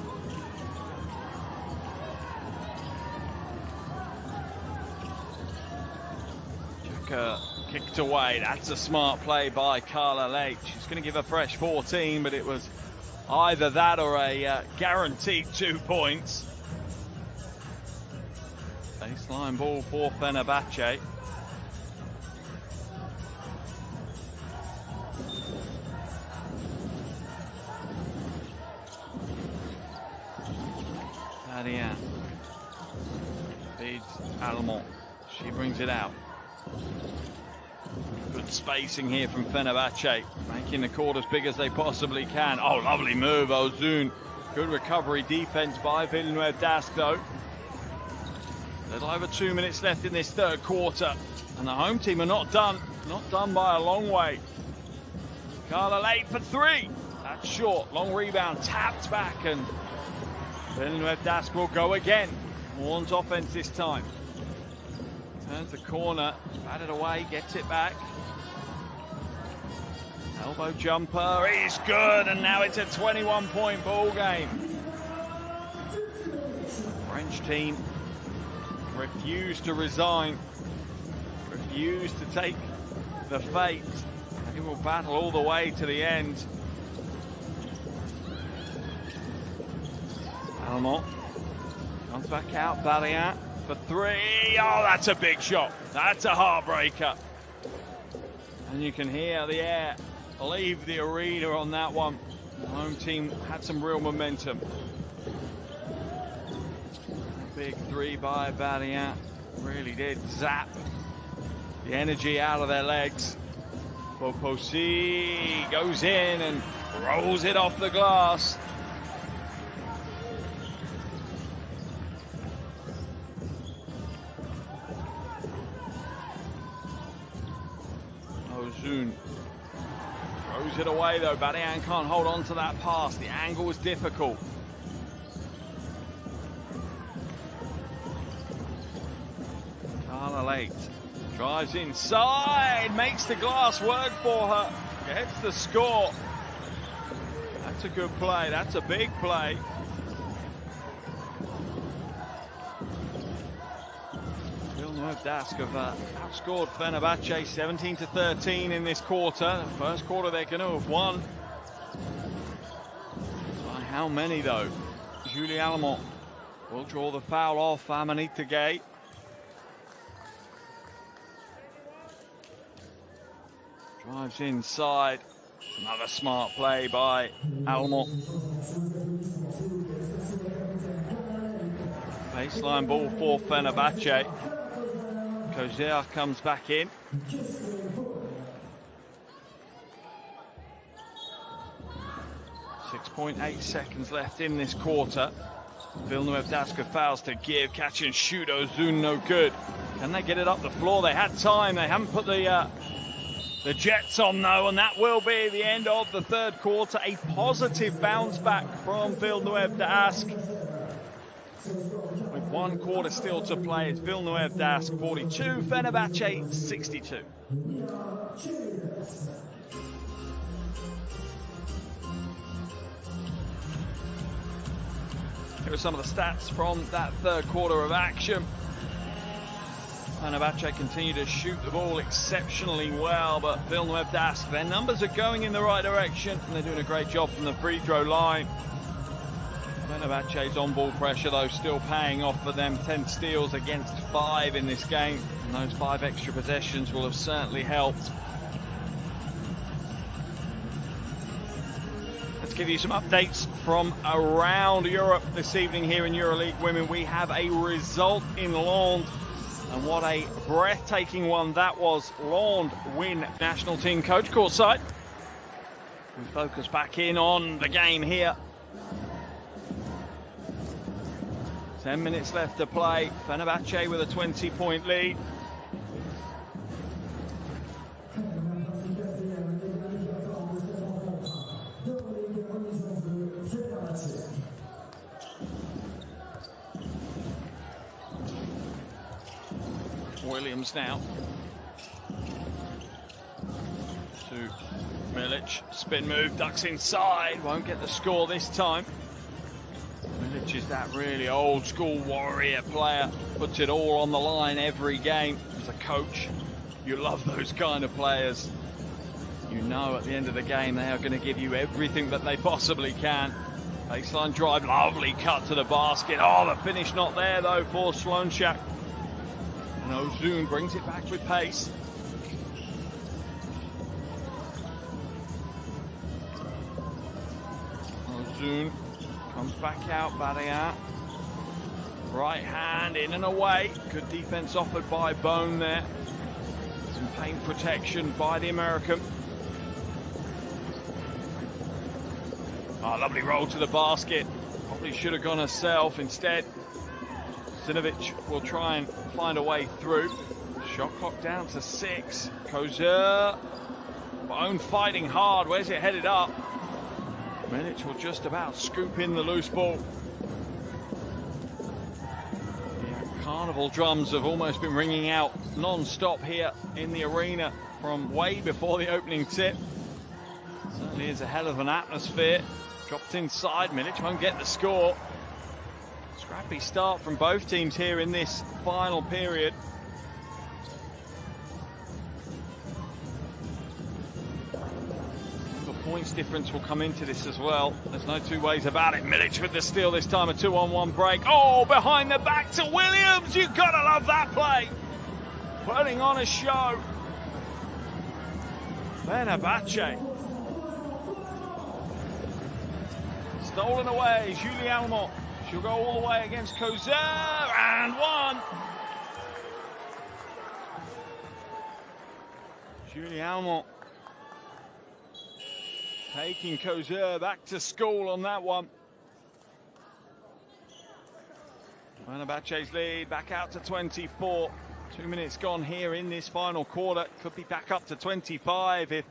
Speaker 1: Kicked away. That's a smart play by Carla Leite. She's going to give a fresh 14, but it was either that or a guaranteed 2 points. Baseline ball for Fenerbahce. Barriat feeds Almond. She brings it out. Good spacing here from Fenerbahce, making the court as big as they possibly can. Oh, lovely move, Ozun. Good recovery defense by Villeneuve d'Ascq, though. A little over 2 minutes left in this third quarter, and the home team are not done. Not done by a long way. Carla Leite for three. That's short. Long rebound, tapped back, and Villeneuve d'Ascq will go again. Warren's offense this time. Turns the corner, batted away, gets it back. Elbow jumper is good, and now it's a 21-point ball game. French team refused to resign, refused to take the fate. They will battle all the way to the end. Almond comes back out, Barriat for three. Oh, that's a big shot. That's a heartbreaker. And you can hear the air leave the arena on that one. The home team had some real momentum. Big three by Barriat. Really did zap the energy out of their legs. Posey goes in and rolls it off the glass. Ozun throws it away though. Barriat can't hold on to that pass. The angle was difficult. Carla Leite drives inside, makes the glass work for her, gets the score. That's a good play. That's a big play. Villeneuve d'Ascq have outscored Fenerbahce 17-13 in this quarter. The first quarter they're going to have won. By how many though? Julie Almond will draw the foul off Amanita Gay. Drives inside. Another smart play by Almond. Baseline ball for Fenerbahce. Kozer comes back in. .8 seconds left in this quarter. Villeneuve d'Ascq fouls to give. Catch and shoot. Ozun no good. Can they get it up the floor? They had time. They haven't put the Jets on though, and that will be the end of the third quarter. A positive bounce back from Villeneuve d'Ascq with 1 quarter still to play. It's Villeneuve Dask 42, Fenerbahce 62. Here are some of the stats from that third quarter of action. Fenerbahce continue to shoot the ball exceptionally well, but Villeneuve Dask, their numbers are going in the right direction, and they're doing a great job from the free throw line. Fenerbahce's on-ball pressure, though, still paying off for them. 10 steals against 5 in this game, and those 5 extra possessions will have certainly helped. Let's give you some updates from around Europe this evening here in EuroLeague Women. We have a result in Lens, and what a breathtaking one that was. Lens win national team coach courtside. We focus back in on the game here. 10 minutes left to play. Fenerbahce with a 20-point lead. Williams now to Milic, spin move, ducks inside, won't get the score this time. Milic is that really old school warrior player, puts it all on the line every game. As a coach, you love those kind of players. You know at the end of the game they are going to give you everything that they possibly can. Baseline drive, lovely cut to the basket. Oh, the finish not there though for Slonchak. And Ozun brings it back with pace. Ozun comes back out, Badia. Right hand in and away. Good defense offered by Bone there. Some paint protection by the American. Oh, lovely roll to the basket. Probably should have gone herself. Instead, Zinovic will try and find a way through. Shot clock down to 6. Kozer. Bone fighting hard. Where's it headed up? Milic will just about scoop in the loose ball. The carnival drums have almost been ringing out non-stop here in the arena from way before the opening tip. Certainly is a hell of an atmosphere. Dropped inside. Milic won't get the score. Scrappy start from both teams here in this final period. The points difference will come into this as well. There's no two ways about it. Milic with the steal this time, a 2-on-1 break. Oh, behind the back to Williams. You've got to love that play. Putting on a show. Fenerbahce. Stolen away, Julie Almont. She'll go all the way against Kozer, and one. Julie Almont taking Kozer back to school on that one. Fenerbahce's lead back out to 24. 2 minutes gone here in this final quarter. Could be back up to 25 if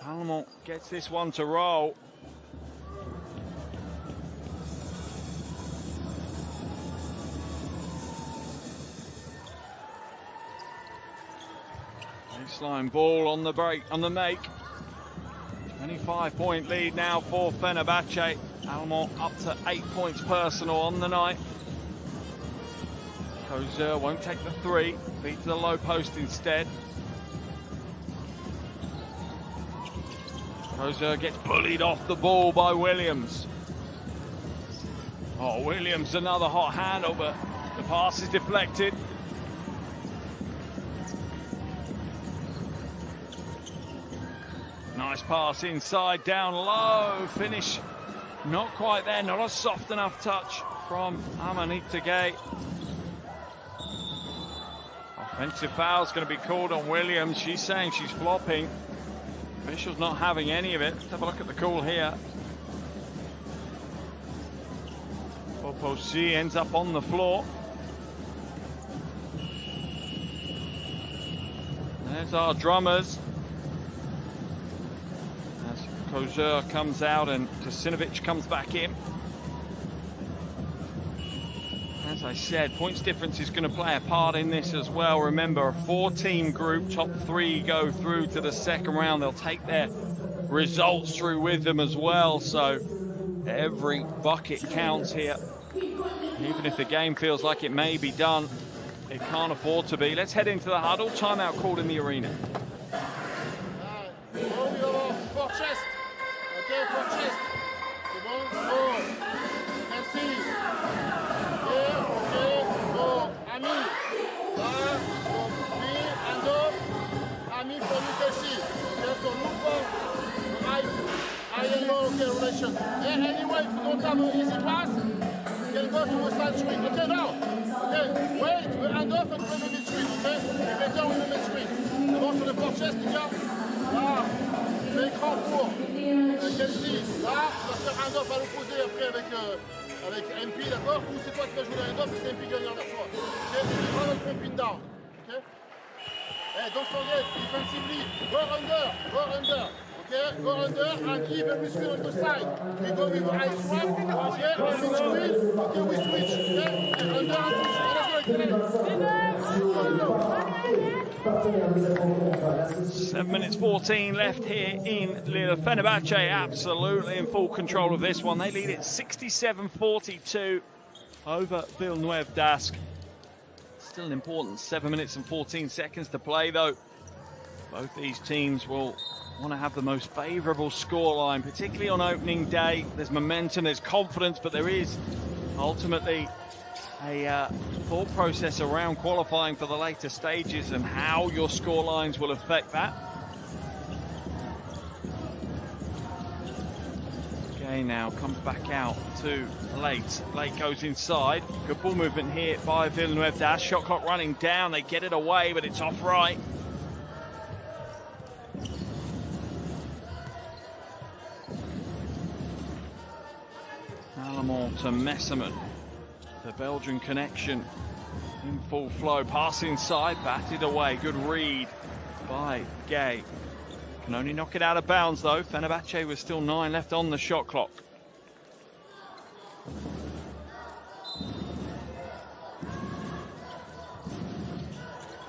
Speaker 1: Almont gets this one to roll. Baseline ball on the break, on the make. 25-point lead now for Fenerbahce. Almont up to 8 points personal on the night. Kozer won't take the 3, beats the low post instead. Kozer gets bullied off the ball by Williams. Oh, Williams another hot handle, but the pass is deflected. Nice pass inside, down low, finish not quite there, not a soft enough touch from Amanita Gay. Offensive foul's going to be called on Williams. She's saying she's flopping. Official's not having any of it. Let's have a look at the call here. Poposi ends up on the floor. There's our drummers. Kozer comes out and Tasinovic comes back in. As I said, points difference is going to play a part in this as well. Remember, a 4-team group, top 3 go through to the second round. They'll take their results through with them as well. So every bucket counts here. Even if the game feels like it may be done, it can't afford to be. Let's head into the huddle. Timeout called in the arena.
Speaker 2: For chest. Okay, for chest. C'est bon? Go. Merci. Okay, go. Ami. Me, and up. Ami for you, Kelsey. Okay, so look for right. Okay, relation. Anyway, if you don't have an easy pass, you can go to a side screen. Okay, now. Okay, wait, hand off and play the mid screen. Okay, you better with the mid screen. C'est bon sur le port chest, les gars. Là, l'écran pour Kelsey. Là, tu vas faire hand off à l'opposé après avec MP, d'accord? Ou c'est toi qui vas jouer le hand off et c'est MP qui gagne vers toi. Ok, tu prends le pin down. Ok? Hey, don't forget, defensively, go under. Okay, go under and keep every screen on the side. We go with the high swap, okay, and mid screen, okay, we switch, okay? And under and switch. Let's go.
Speaker 1: 7 minutes 14 left here in Lille. Fenerbahce absolutely in full control of this one. They lead it 67-42 over Villeneuve Dask. Still an important 7 minutes and 14 seconds to play though. Both these teams will want to have the most favourable scoreline, particularly on opening day. There's momentum, there's confidence, but there is ultimately a thought process around qualifying for the later stages and how your scorelines will affect that. Okay, now comes back out to Late. Late goes inside. Good ball movement here by Villeneuve Dash. Shot clock running down. They get it away, but it's off right. Alamont to Messerman. The Belgian connection in full flow. Pass inside, batted away. Good read by Gay. Can only knock it out of bounds though. Fenerbahce with still 9 left on the shot clock.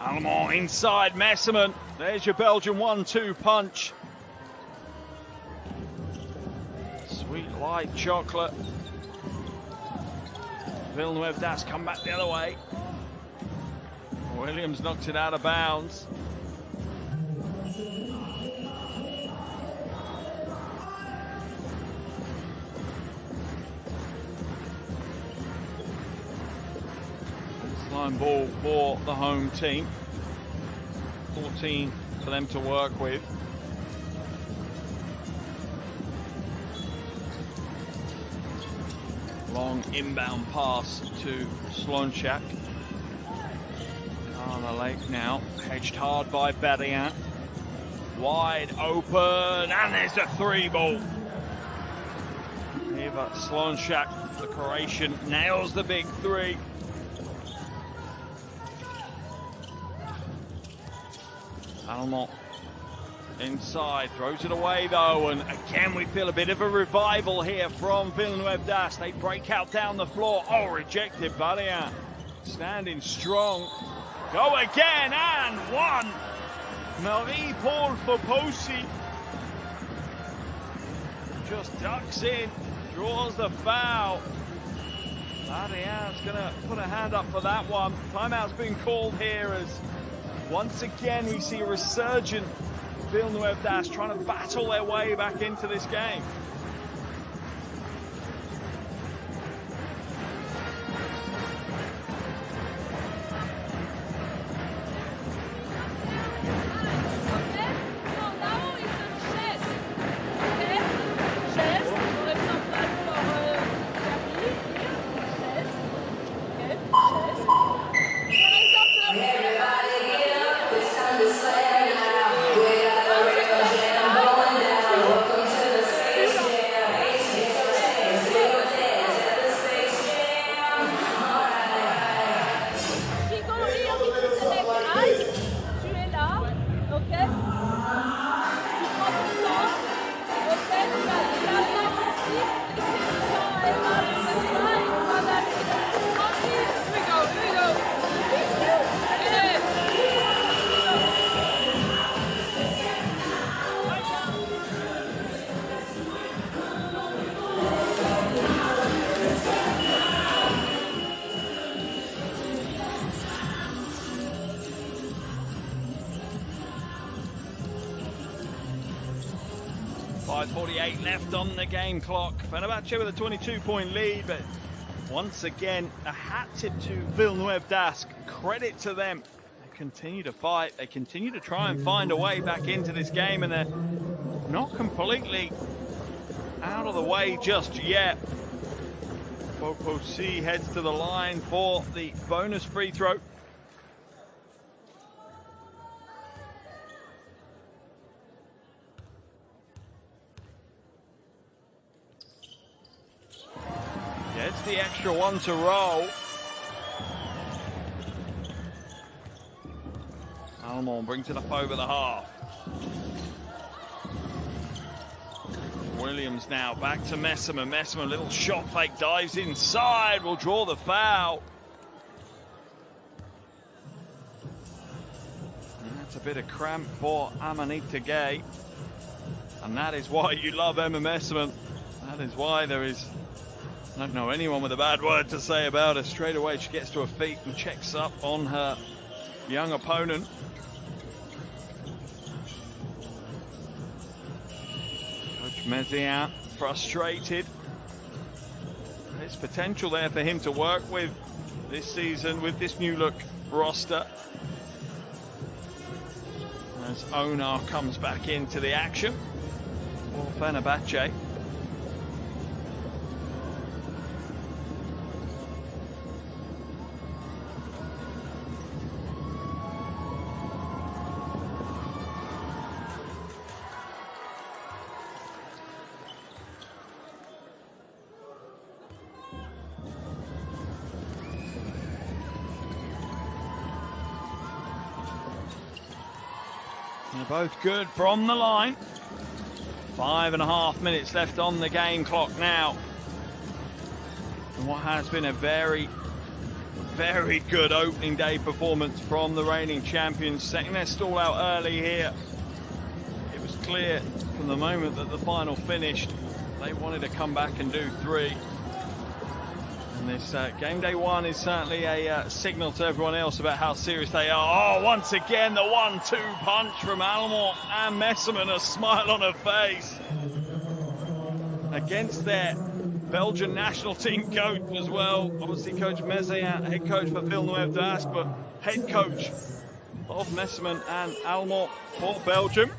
Speaker 1: Alamont inside, Messerman. There's your Belgian 1-2 punch. Sweet light chocolate. Villeneuve Das come back the other way. Williams knocked it out of bounds. Line ball for the home team. 14 for them to work with. Long inbound pass to Slonchak. Carla Lake now, hedged hard by Berrien. Wide open, and there's a 3 ball. Here, but Slonchak, the Croatian, nails the big 3. Almont inside, throws it away though, and again we feel a bit of a revival here from Villeneuve Das. They break out down the floor. Oh, rejected. Berrien standing strong. Go again, and 1. Marie-Paul Foposi just ducks in, draws the foul. Berrien's gonna put a hand up for that one. Timeout's been called here as once again we see a resurgent Villeneuve Das trying to battle their way back into this game. 5:48 left on the game clock. Fenerbahce with a 22-point lead, but once again, a hat tip to Villeneuve Dask. Credit to them. They continue to fight. They continue to try and find a way back into this game, and they're not completely out of the way just yet. Fenerbahce heads to the line for the bonus free throw. Gets the extra one to roll. Almond brings it up over the half. Williams now back to Messimer. Messimer, little shot fake, dives inside, will draw the foul. And that's a bit of cramp for Amanita Gay. And that is why you love Emma Messimer. That is why there is, I don't know anyone with a bad word to say about her. Straight away she gets to her feet and checks up on her young opponent. Mezia frustrated. There's potential there for him to work with this season with this new look roster. As Onar comes back into the action for Fenerbahce. They're both good from the line. 5.5 minutes left on the game clock now. And what has been a very, very good opening day performance from the reigning champions. Setting their stall out early here. It was clear from the moment that the final finished, they wanted to come back and do three. And this game day one is certainly a signal to everyone else about how serious they are. Oh, once again, the 1-2 punch from Almond and Messimer, a smile on her face. Against their Belgian national team coach as well. Obviously, Coach Mezia, head coach for Villeneuve Dask, but head coach of Messimer and Almond for Belgium.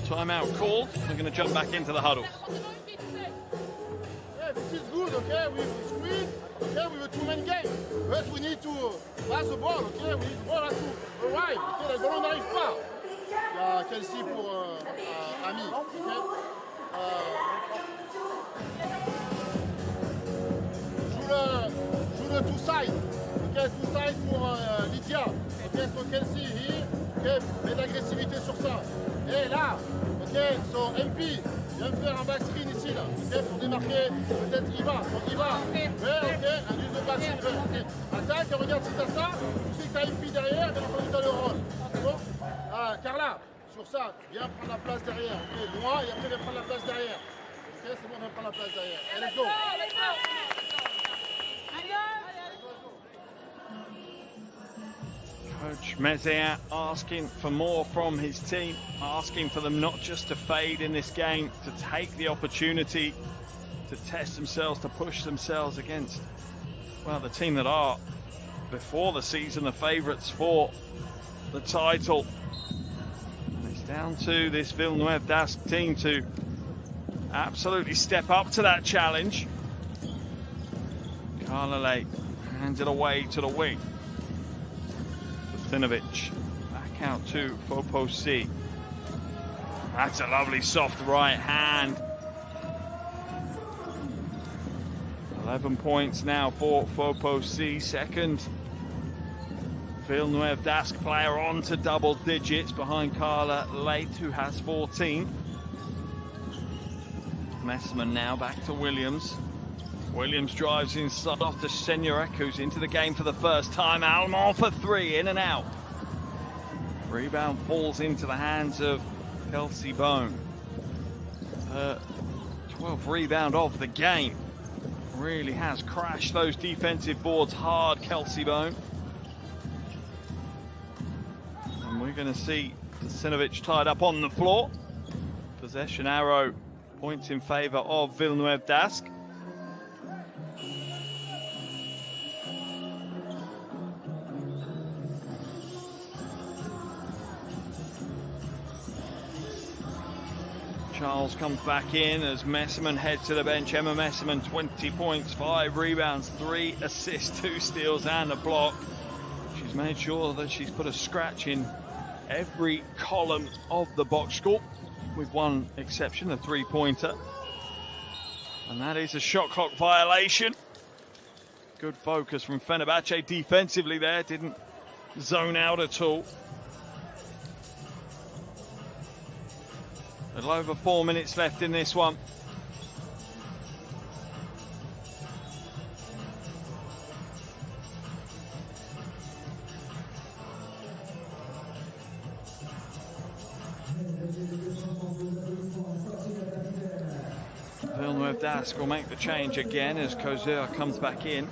Speaker 1: Timeout called. We're going to jump back into the huddle.
Speaker 2: Yeah, this is good, okay? We squeeze. Okay, with a two-man game, but we need to pass the ball, okay? We need the ball to arrive, okay? Le ballon n'arrive pas. Il y a Kelsey pour Ami, ok? Joue le two-side, ok? Two-side pour Lydia, ok? So Kelsey here, ok? Mets de l'agressivité sur ça. Et là, ok? So MP, viens me faire un back screen ici, là, ok? Pour démarquer, peut-être Iva, donc Iva. Ouais, ok, un use de back screen, ok? Attaque, et regarde si t'as ça, tu sais que t'as MP derrière, bien entendu t'as le rôle. C'est bon? Ah, Carla, sur ça, viens prendre la place derrière, ok? Moi, et après viens prendre la place derrière. Ok, c'est bon, viens prendre la place derrière. Allez, let's go!
Speaker 1: Coach Mezia asking for more from his team, asking for them not just to fade in this game, to take the opportunity to test themselves, to push themselves against, well, the team that are, before the season, the favourites for the title. It's down to this Villeneuve Dask team to absolutely step up to that challenge. Carlalay hands it away to the wing. Fenerbahce back out to Fenerbahce. That's a lovely soft right hand. 11 points now for Fenerbahce. Second Villeneuve Dask player on to double digits behind Carla Late, who has 14. Messimer now back to Williams. Williams drives inside off to Senyorek, who's into the game for the first time. Almond for three, in and out. Rebound falls into the hands of Kelsey Bone. 12th rebound of the game. Really has crashed those defensive boards hard, Kelsey Bone. And we're going to see Sinovic tied up on the floor. Possession arrow Points in favour of Villeneuve Dask. Charles comes back in as Messerman heads to the bench. Emma Messerman, 20 points, 5 rebounds, 3 assists, 2 steals and a block. She's made sure that she's put a scratch in every column of the box score, with one exception, a 3-pointer. And that is a shot clock violation. Good focus from Fenerbahce defensively there, didn't zone out at all. A little over 4 minutes left in this one. Villeneuve Dask will make the change again as Kozer comes back in.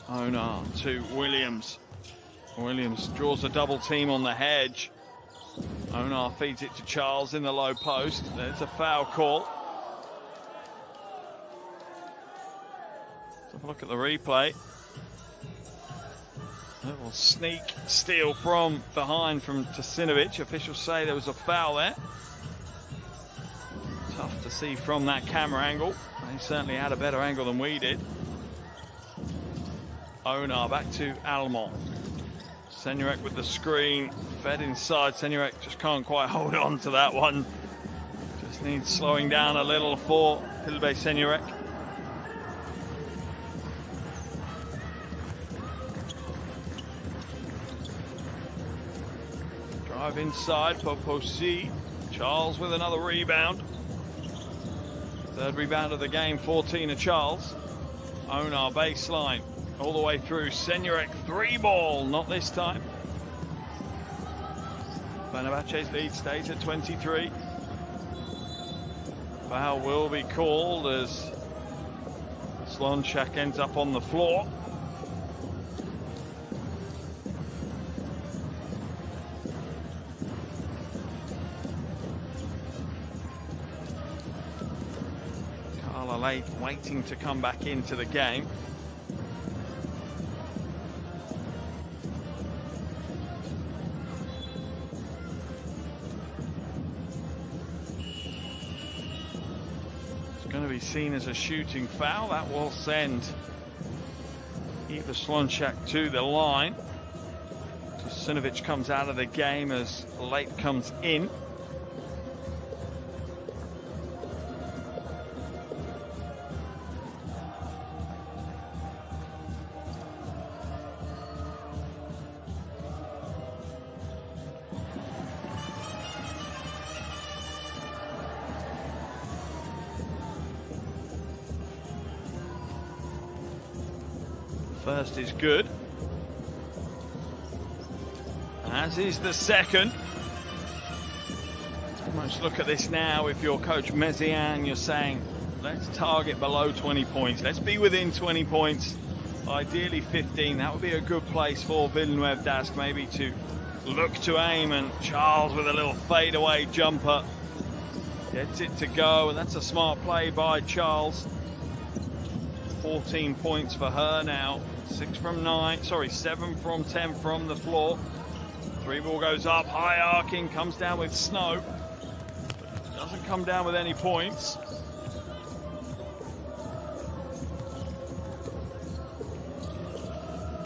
Speaker 1: Onar to Williams. Williams draws a double team on the hedge. Onar feeds it to Charles in the low post. There's a foul call. Let's have a look at the replay. A little sneak steal from behind from Tasinovic. Officials say there was a foul there. Tough to see from that camera angle. They certainly had a better angle than we did. Onar back to Almont. Senurek with the screen, fed inside. Senurek just can't quite hold on to that one. Just needs slowing down a little for Fenerbahce Senurek. Drive inside, Poposi. Charles with another rebound. Third rebound of the game, 14 to Charles. Onar baseline. All the way through, Senurek 3-ball, not this time. Fenerbahce's lead stays at 23. Foul will be called as Slonchak ends up on the floor. Carla Late waiting to come back into the game. Going to be seen as a shooting foul. That will send Eva Slonchak to the line. Tasinovic comes out of the game as Late comes in. First is good, as is the second. Almost look at this now. If you're Coach Mezian, you're saying, let's target below 20 points. Let's be within 20 points, ideally 15. That would be a good place for Villeneuve Dask maybe to look to aim. And Charles with a little fadeaway jumper gets it to go, and that's a smart play by Charles. 14 points for her now. 7 from 10 from the floor. 3-ball goes up, high arcing, comes down with snow. Doesn't come down with any points.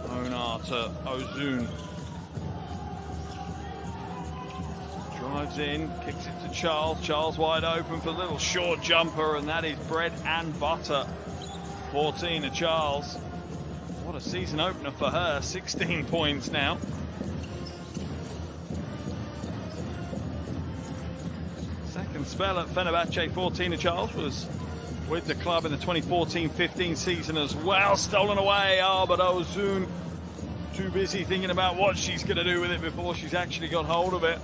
Speaker 1: Onar to Ozun. Drives in, kicks it to Charles. Charles wide open for a little short jumper, and that is bread and butter. 14 to Charles. What a season opener for her. 16 points now. Second spell at Fenerbahce. 14 to Charles was with the club in the 2014-15 season as well. Stolen away. But Ozun too busy thinking about what she's going to do with it before she's actually got hold of it.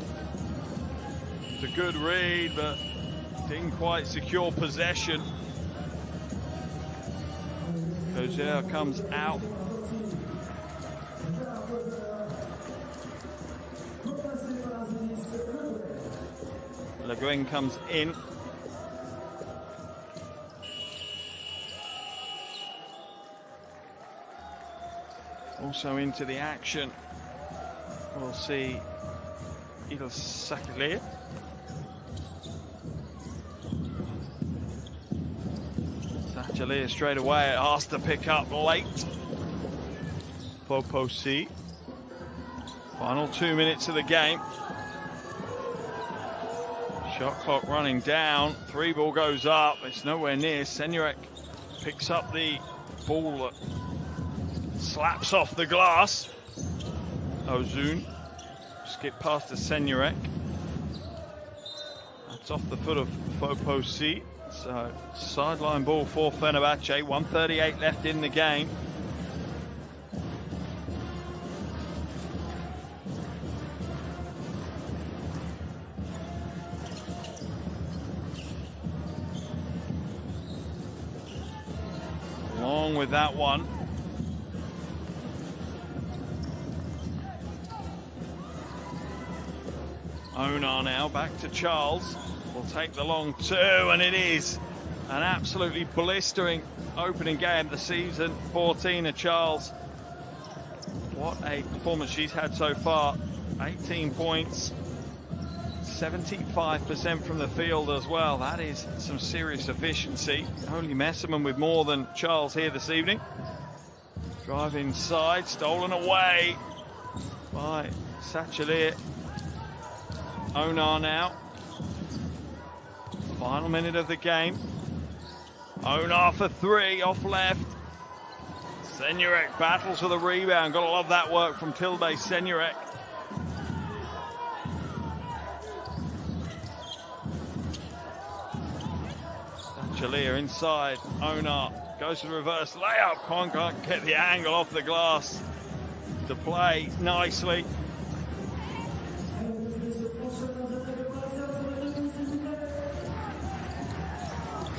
Speaker 1: It's a good read, but didn't quite secure possession. Kozer comes out. Gwen comes in. Also into the action, we'll see Sakile. Sakile straight away asked to pick up late. Fenerbahce. Final 2 minutes of the game. Shot clock running down. 3 ball goes up. It's nowhere near. Senurek picks up the ball that slaps off the glass. Ozun skip past to Senurek. That's off the foot of Fenerbahce. So sideline ball for Fenerbahce. 1:38 left in the game. Along with that one. Onar now back to Charles. Will take the long 2, and it is an absolutely blistering opening game of the season for Tina Charles. What a performance she's had so far. 18 points, 75% from the field as well. That is some serious efficiency. Only Messerman with more than Charles here this evening. Drive inside, stolen away by Sakile. Onar now. Final minute of the game. Onar for 3 off left. Senurek battles for the rebound. Gotta love that work from Tilde Senurek. Sakile inside. Onar goes to the reverse layup. Can't get the angle off the glass to play nicely.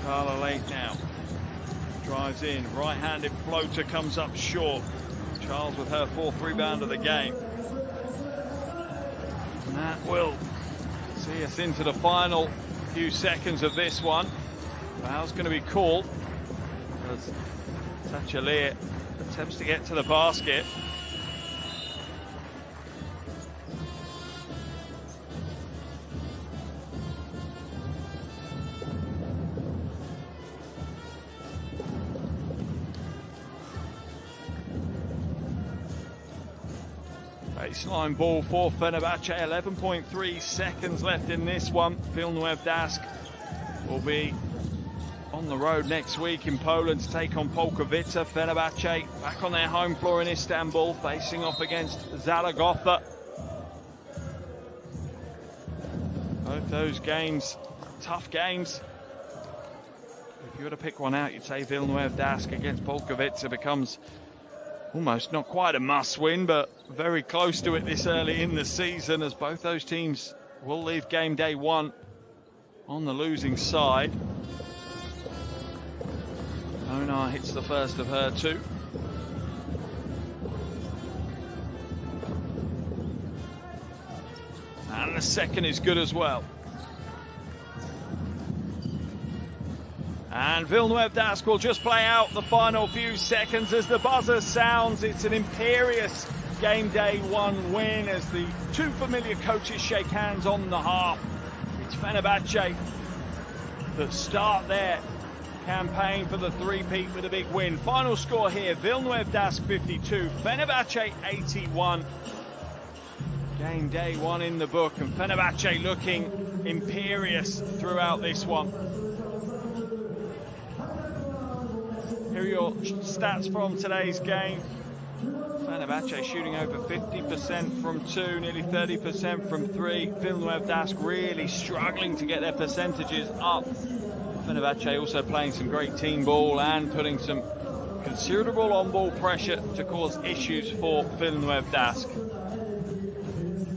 Speaker 1: Carla late now. Drives in. Right-handed floater comes up short. Charles with her 4th rebound of the game. And that will see us into the final few seconds of this one. Foul's going to be called as Sakile attempts to get to the basket. Baseline ball for Fenerbahce, 11.3 seconds left in this one. Villeneuve Dask will be on the road next week in Poland to take on Polkowice. Fenerbahce back on their home floor in Istanbul, facing off against Zaragoza. Both those games, tough games. If you were to pick one out, you'd say Villeneuve Dask against Polkowice becomes almost not quite a must-win, but very close to it this early in the season, as both those teams will leave game day 1 on the losing side. Onar hits the first of her 2. And the second is good as well. And Villeneuve Dask will just play out the final few seconds as the buzzer sounds. It's an imperious game day 1 win as the 2 familiar coaches shake hands on the half. It's Fenerbahce that start their campaign for the 3-peat with a big win. Final score here, Villeneuve Dask 52, Fenerbahce 81. Game day 1 in the book, and Fenerbahce looking imperious throughout this one. Here are your stats from today's game. Fenerbahce shooting over 50% from 2, nearly 30% from 3. Villeneuve Dask really struggling to get their percentages up. Fenerbahce also playing some great team ball and putting some considerable on-ball pressure to cause issues for Villeneuve Dask.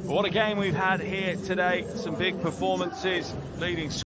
Speaker 1: What a game we've had here today. Some big performances, leading score.